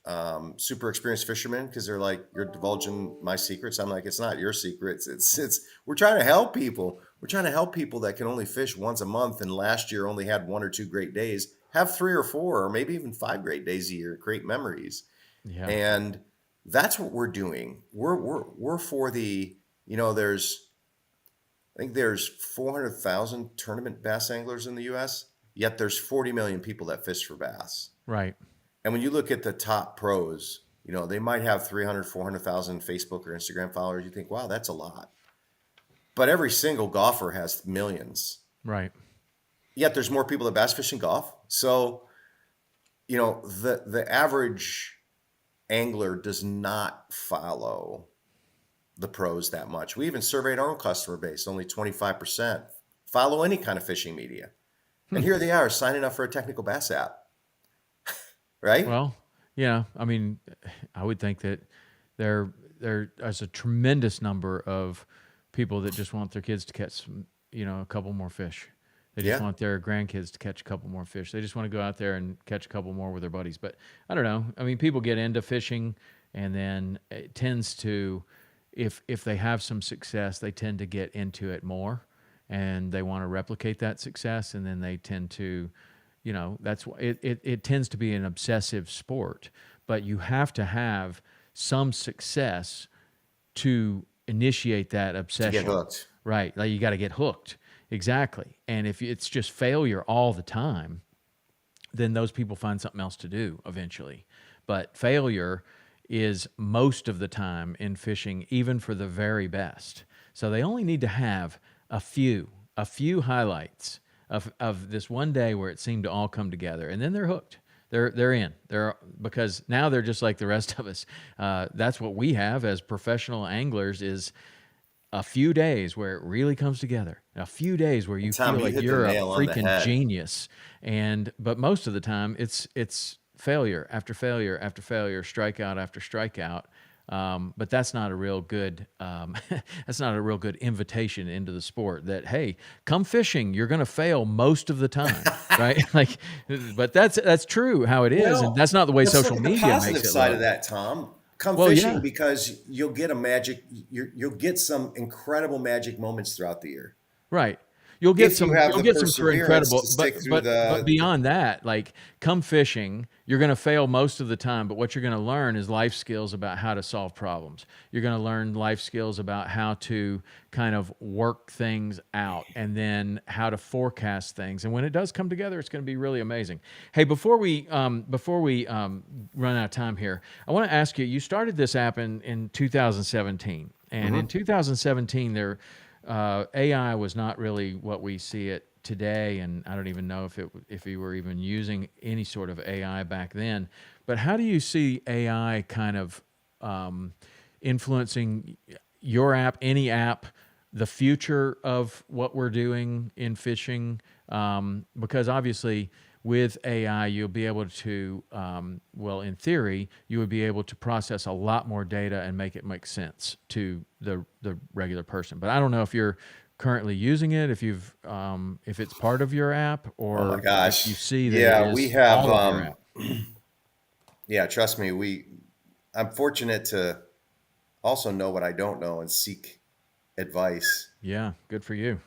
super experienced fishermen, because they're like, you're divulging my secrets. I'm like, it's not your secrets. It's we're trying to help people. We're trying to help people that can only fish once a month and last year only had 1 or 2 great days, have 3 or 4 or maybe even 5 great days a year, create memories. Yeah. And that's what we're doing. We're for the, I think there's 400,000 tournament bass anglers in the US, yet there's 40 million people that fish for bass. Right. And when you look at the top pros, they might have 300, 400,000 Facebook or Instagram followers. You think, wow, that's a lot. But every single golfer has millions. Right. Yet there's more people that bass fish and golf. So, the average angler does not follow the pros that much. We even surveyed our own customer base. Only 25% follow any kind of fishing media. And here they are signing up for a technical bass app. Right? Well, yeah. I mean, I would think that there's a tremendous number of people that just want their kids to catch some, a couple more fish. They just want their grandkids to catch a couple more fish. They just want to go out there and catch a couple more with their buddies. But I don't know. I mean, people get into fishing, and then it tends to, if they have some success, they tend to get into it more, and they want to replicate that success, and then they tend to, that's why it tends to be an obsessive sport. But you have to have some success to initiate that obsession. To get hooked. Right. Like you got to get hooked. Exactly. And if it's just failure all the time, then those people find something else to do eventually. But failure is most of the time in fishing, even for the very best. So they only need to have a few highlights of this one day where it seemed to all come together, and then they're hooked. They're in. Because now they're just like the rest of us. That's what we have as professional anglers, is a few days where it really comes together. A few days where you Tom, feel like hit the you're a nail on the freaking head. genius. But most of the time it's failure after failure after failure, strikeout after strikeout. But that's not a real good invitation into the sport, that, hey, come fishing, you're going to fail most of the time, right? But that's true how it is, and that's not the way social media makes it. The positive side look. of that, Tom. Come Well, fishing, yeah. because you'll get you'll get some incredible magic moments throughout the year. Right. You'll get If some you have the incredible, perseverance to stick through but beyond that, like, come fishing, you're going to fail most of the time, but what you're going to learn is life skills about how to solve problems. You're going to learn life skills about how to kind of work things out, and then how to forecast things. And when it does come together, it's going to be really amazing. Hey, before we run out of time here, I want to ask you, you started this app in 2017, and in 2017 AI was not really what we see it today, and I don't even know if you were even using any sort of AI back then. But how do you see AI kind of influencing your app, any app, the future of what we're doing in fishing? Because obviously, with AI, you'll be able to, in theory, you would be able to process a lot more data and make it make sense to the regular person. But I don't know if you're currently using it, if it's part of your app, or Oh my gosh, if you see that we have. all of your app. Yeah, trust me, I'm fortunate to also know what I don't know and seek advice. Yeah, good for you.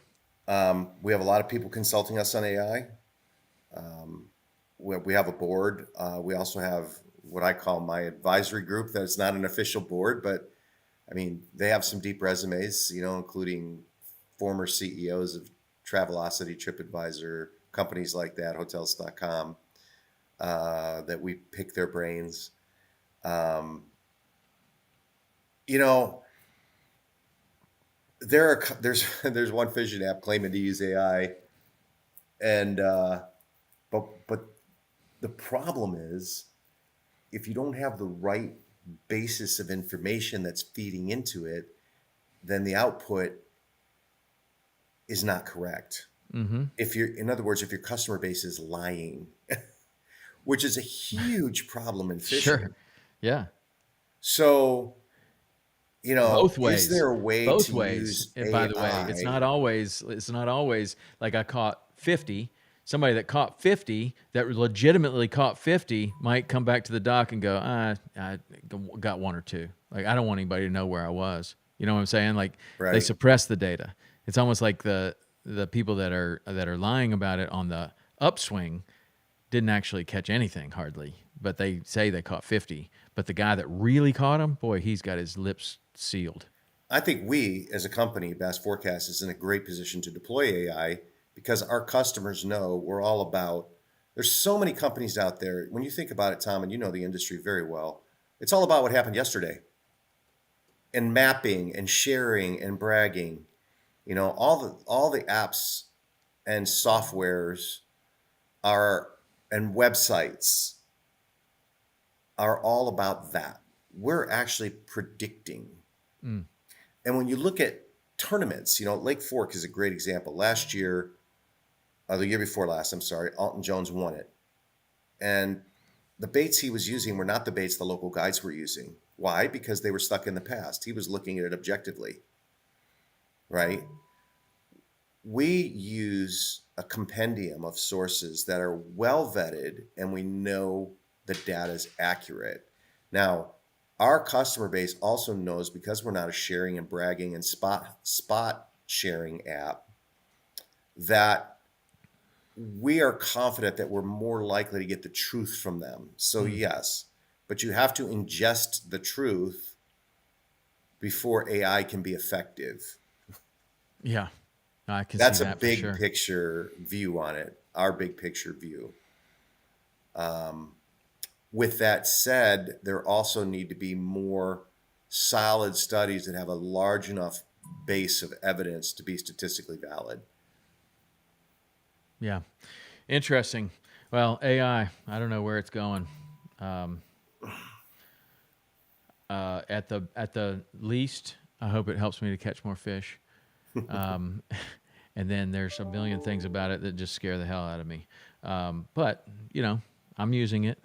We have a lot of people consulting us on AI. We have a board. We also have what I call my advisory group. That's not an official board, but I mean, they have some deep resumes, including former CEOs of Travelocity, TripAdvisor, companies like that, Hotels.com, that we pick their brains. There's one fishing app claiming to use AI, and but the problem is, if you don't have the right basis of information that's feeding into it, then the output is not correct. Mm-hmm. In other words, if your customer base is lying, which is a huge problem in Sure. fishing. Yeah. So, Both is ways. there a way Both to ways. use And by the way, AI? it's not always like I caught 50. Somebody that caught 50, that legitimately caught 50, might come back to the dock and go, I got one or two. Like, I don't want anybody to know where I was. You know what I'm saying? Like, they Right. suppress the data. It's almost like the people that are lying about it on the upswing didn't actually catch anything hardly, but they say they caught 50. But the guy that really caught him, boy, he's got his lips sealed. I think we, as a company, Bass Forecast, is in a great position to deploy AI because our customers know we're all about. There's so many companies out there. When you think about it, Tom, and you know the industry very well, it's all about what happened yesterday and mapping and sharing and bragging. All the apps and softwares are and websites are all about that. We're actually predicting. Mm. And when you look at tournaments, Lake Fork is a great example. Last year, or the year before last, I'm sorry, Alton Jones won it. And the baits he was using were not the baits the local guides were using. Why? Because they were stuck in the past. He was looking at it objectively, right? We use a compendium of sources that are well vetted and we know the data is accurate. Now, our customer base also knows, because we're not a sharing and bragging and spot sharing app, that we are confident that we're more likely to get the truth from them. So yes, but you have to ingest the truth before AI can be effective. Yeah, I can see That's a that for big sure. picture view on it, our big picture view. With that said, there also need to be more solid studies that have a large enough base of evidence to be statistically valid. Yeah, interesting. Well, AI, I don't know where it's going. Um, at the least, I hope it helps me to catch more fish. Um, and then there's a million things about it that just scare the hell out of me. But I'm using it.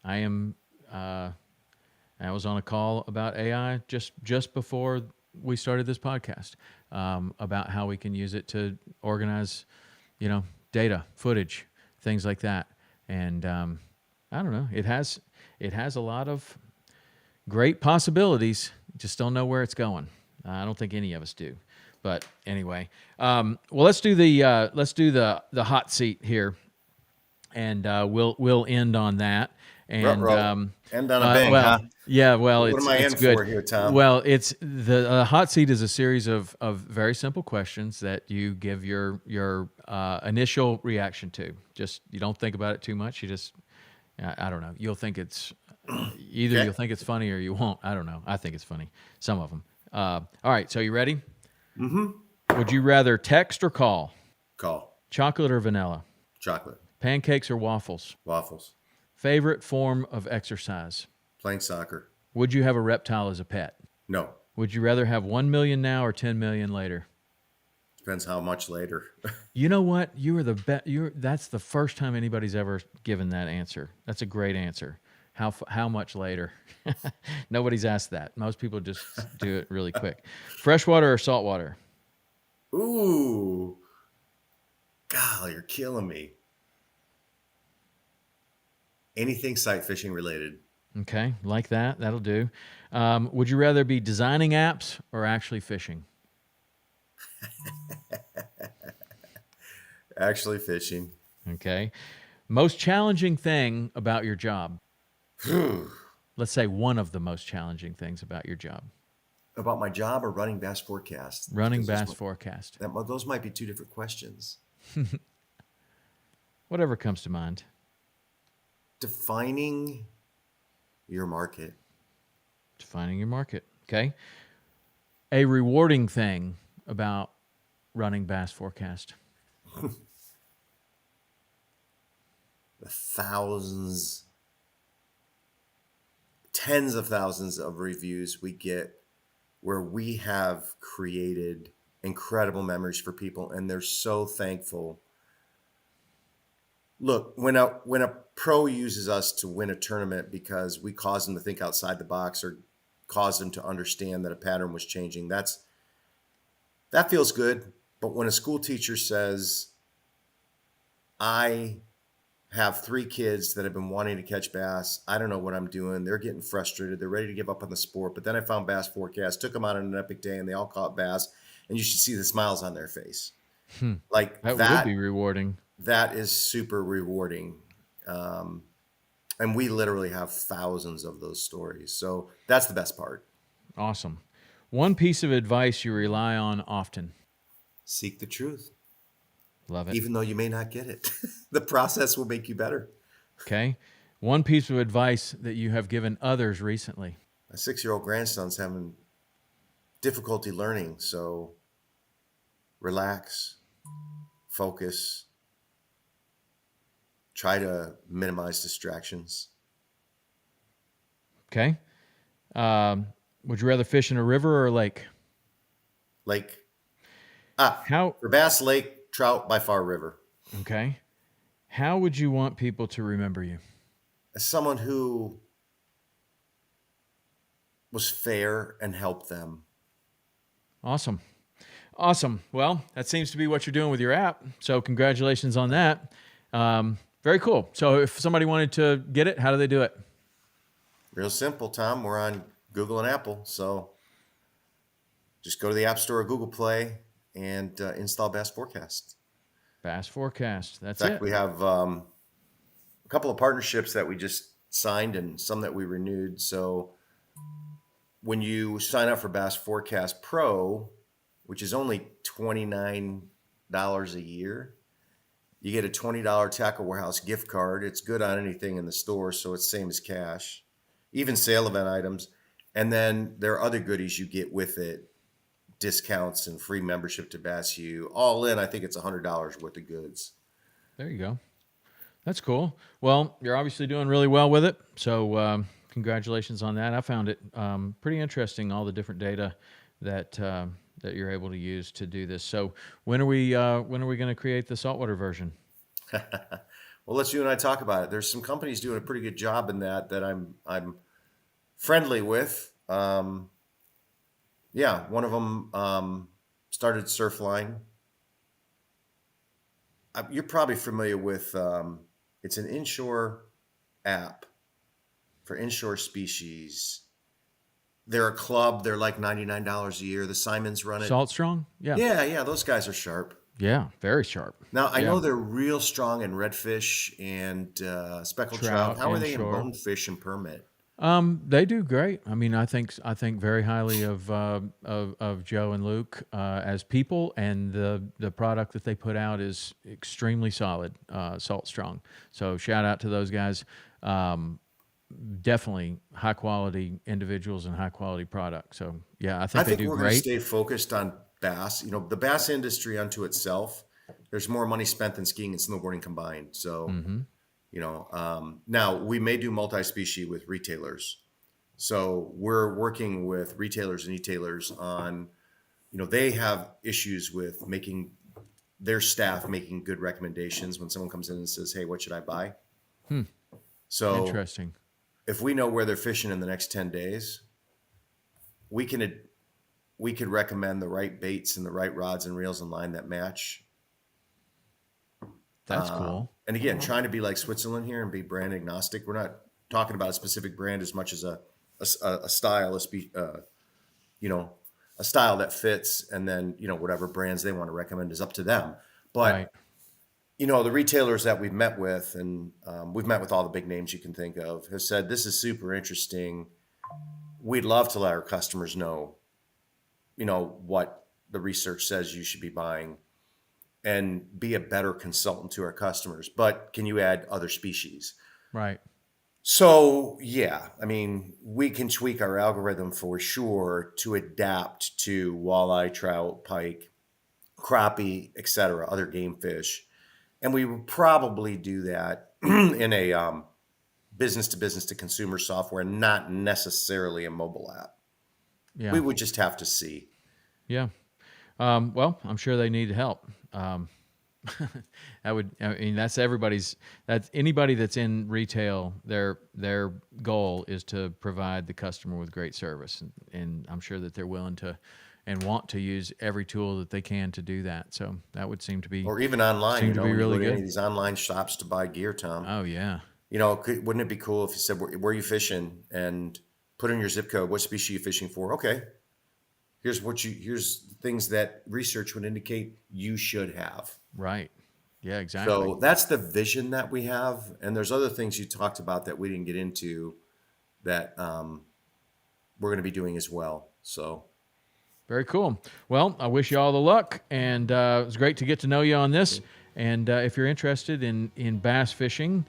I am. I was on a call about AI just before we started this podcast, about how we can use it to organize, data, footage, things like that. And I don't know. It has a lot of great possibilities. Just don't know where it's going. I don't think any of us do. But anyway, well, let's do the hot seat here, and we'll end on that. And Ruh-roh. End on a bang, well, huh? yeah, well, What am I it's in good. for here, Tom? Well, it's the hot seat is a series of very simple questions that you give your initial reaction to. Just, you don't think about it too much. You just, I don't know. You'll think it's either Okay. you'll think it's funny or you won't. I don't know. I think it's funny. Some of them. All right. So you ready? Mm-hmm. Would you rather text or call? Call. Chocolate or vanilla? Chocolate. Pancakes or waffles? Waffles. Favorite form of exercise? Playing soccer. Would you have a reptile as a pet? No. Would you rather have 1 million now or 10 million later? Depends how much later. You know what? You are the best. That's the first time anybody's ever given that answer. That's a great answer. How much later? Nobody's asked that. Most people just do it really quick. Freshwater or saltwater? Ooh. God, you're killing me. Anything sight fishing related. Okay, like that. That'll do. Would you rather be designing apps or actually fishing? Actually fishing. Okay. Most challenging thing about your job? Let's say one of the most challenging things about your job. About my job or running Bass Forecast? Running Because Bass Forecast. those might be two different questions. Whatever comes to mind. Defining your market. Defining your market. Okay. A rewarding thing about running Bass Forecast. The thousands, tens of thousands of reviews we get where we have created incredible memories for people, and they're so thankful. Look, when a pro uses us to win a tournament because we caused them to think outside the box or caused them to understand that a pattern was changing, that feels good. But when a school teacher says, I have 3 kids that have been wanting to catch bass, I don't know what I'm doing, they're getting frustrated, they're ready to give up on the sport, but then I found Bass Forecast, took them out on an epic day, and they all caught bass, and you should see the smiles on their face. Like That would be rewarding. That is super rewarding. And we literally have thousands of those stories. So that's the best part. Awesome. One piece of advice you rely on often. Seek the truth. Love it. Even though you may not get it. The process will make you better. Okay. One piece of advice that you have given others recently. My 6-year-old grandson's having difficulty learning. So relax, focus, try to minimize distractions. Okay. Would you rather fish in a river or a lake? Lake. How? For bass, lake, trout, by far river. Okay. How would you want people to remember you? As someone who was fair and helped them. Awesome. Awesome. Well, that seems to be what you're doing with your app. So congratulations on that. Very cool. So if somebody wanted to get it, how do they do it? Real simple, Tom. We're on Google and Apple. So just go to the App Store or Google Play and install Bass Forecast. Bass Forecast. That's it. In fact, it. we have a couple of partnerships that we just signed and some that we renewed. So when you sign up for Bass Forecast Pro, which is only $29 a year, you get a $20 Tackle Warehouse gift card. It's good on anything in the store, so it's same as cash, even sale event items. And then there are other goodies you get with it, discounts and free membership to Bass U. All in, I think it's $100 worth of goods. There you go. That's cool. Well, you're obviously doing really well with it, so congratulations on that. I found it pretty interesting, all the different data that you're able to use to do this. So when are we going to create the saltwater version? Well, let's you and I talk about it. There's some companies doing a pretty good job in that I'm friendly with. One of them started Surfline. You're probably familiar with. It's an inshore app for inshore species. They're a club. They're like $99 a year. The Simons run it. Salt Strong? Yeah. Yeah. Those guys are sharp. Yeah, very sharp. Now, I know they're real strong in redfish and speckled trout. How are they in bonefish and permit? They do great. I mean, I think very highly of Joe and Luke as people, and the product that they put out is extremely solid, Salt Strong. So shout out to those guys. Definitely high quality individuals and high quality product. So yeah, I think they do great. We're going to stay focused on bass. You know, the bass industry unto itself, there's more money spent than skiing and snowboarding combined. So, now we may do multi-species with retailers. So we're working with retailers and e-tailers on, they have issues with making their staff making good recommendations when someone comes in and says, hey, what should I buy? So interesting. If we know where they're fishing in the next 10 days, we could recommend the right baits and the right rods and reels and line that match. That's cool. And again, trying to be like Switzerland here and be brand agnostic. We're not talking about a specific brand as much as a style, a style that fits, and then whatever brands they want to recommend is up to them. But right. The retailers that we've met with, and we've met with all the big names you can think of, have said this is super interesting. We'd love to let our customers know, what the research says you should be buying, and be a better consultant to our customers. But can you add other species? Right. So, yeah, I mean, we can tweak our algorithm for sure to adapt to walleye, trout, pike, crappie, etc., other game fish. And we would probably do that in a business to consumer software, not necessarily a mobile app. Yeah. We would just have to see. Yeah. Well, I'm sure they need help. That's anybody that's in retail, their goal is to provide the customer with great service. And I'm sure that they're willing to and want to use every tool that they can to do that. So that would seem to be, Or even online, seem to be when really you go to good. any of these online shops to buy gear, Tom. Oh yeah. Wouldn't it be cool if you said, where are you fishing? And put in your zip code, what species are you fishing for? Okay. Here's things that research would indicate you should have. Right. Yeah, exactly. So that's the vision that we have. And there's other things you talked about that we didn't get into that we're going to be doing as well. So very cool. Well, I wish you all the luck, and it was great to get to know you on this. And if you're interested in bass fishing,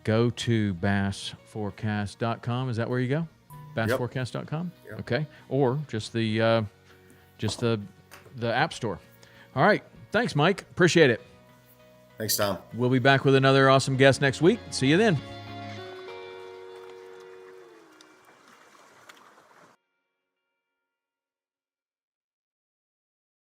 go to BassForecast.com. Is that where you go? BassForecast.com? Yep. Okay. Or just the App Store. All right. Thanks, Mike. Appreciate it. Thanks, Tom. We'll be back with another awesome guest next week. See you then.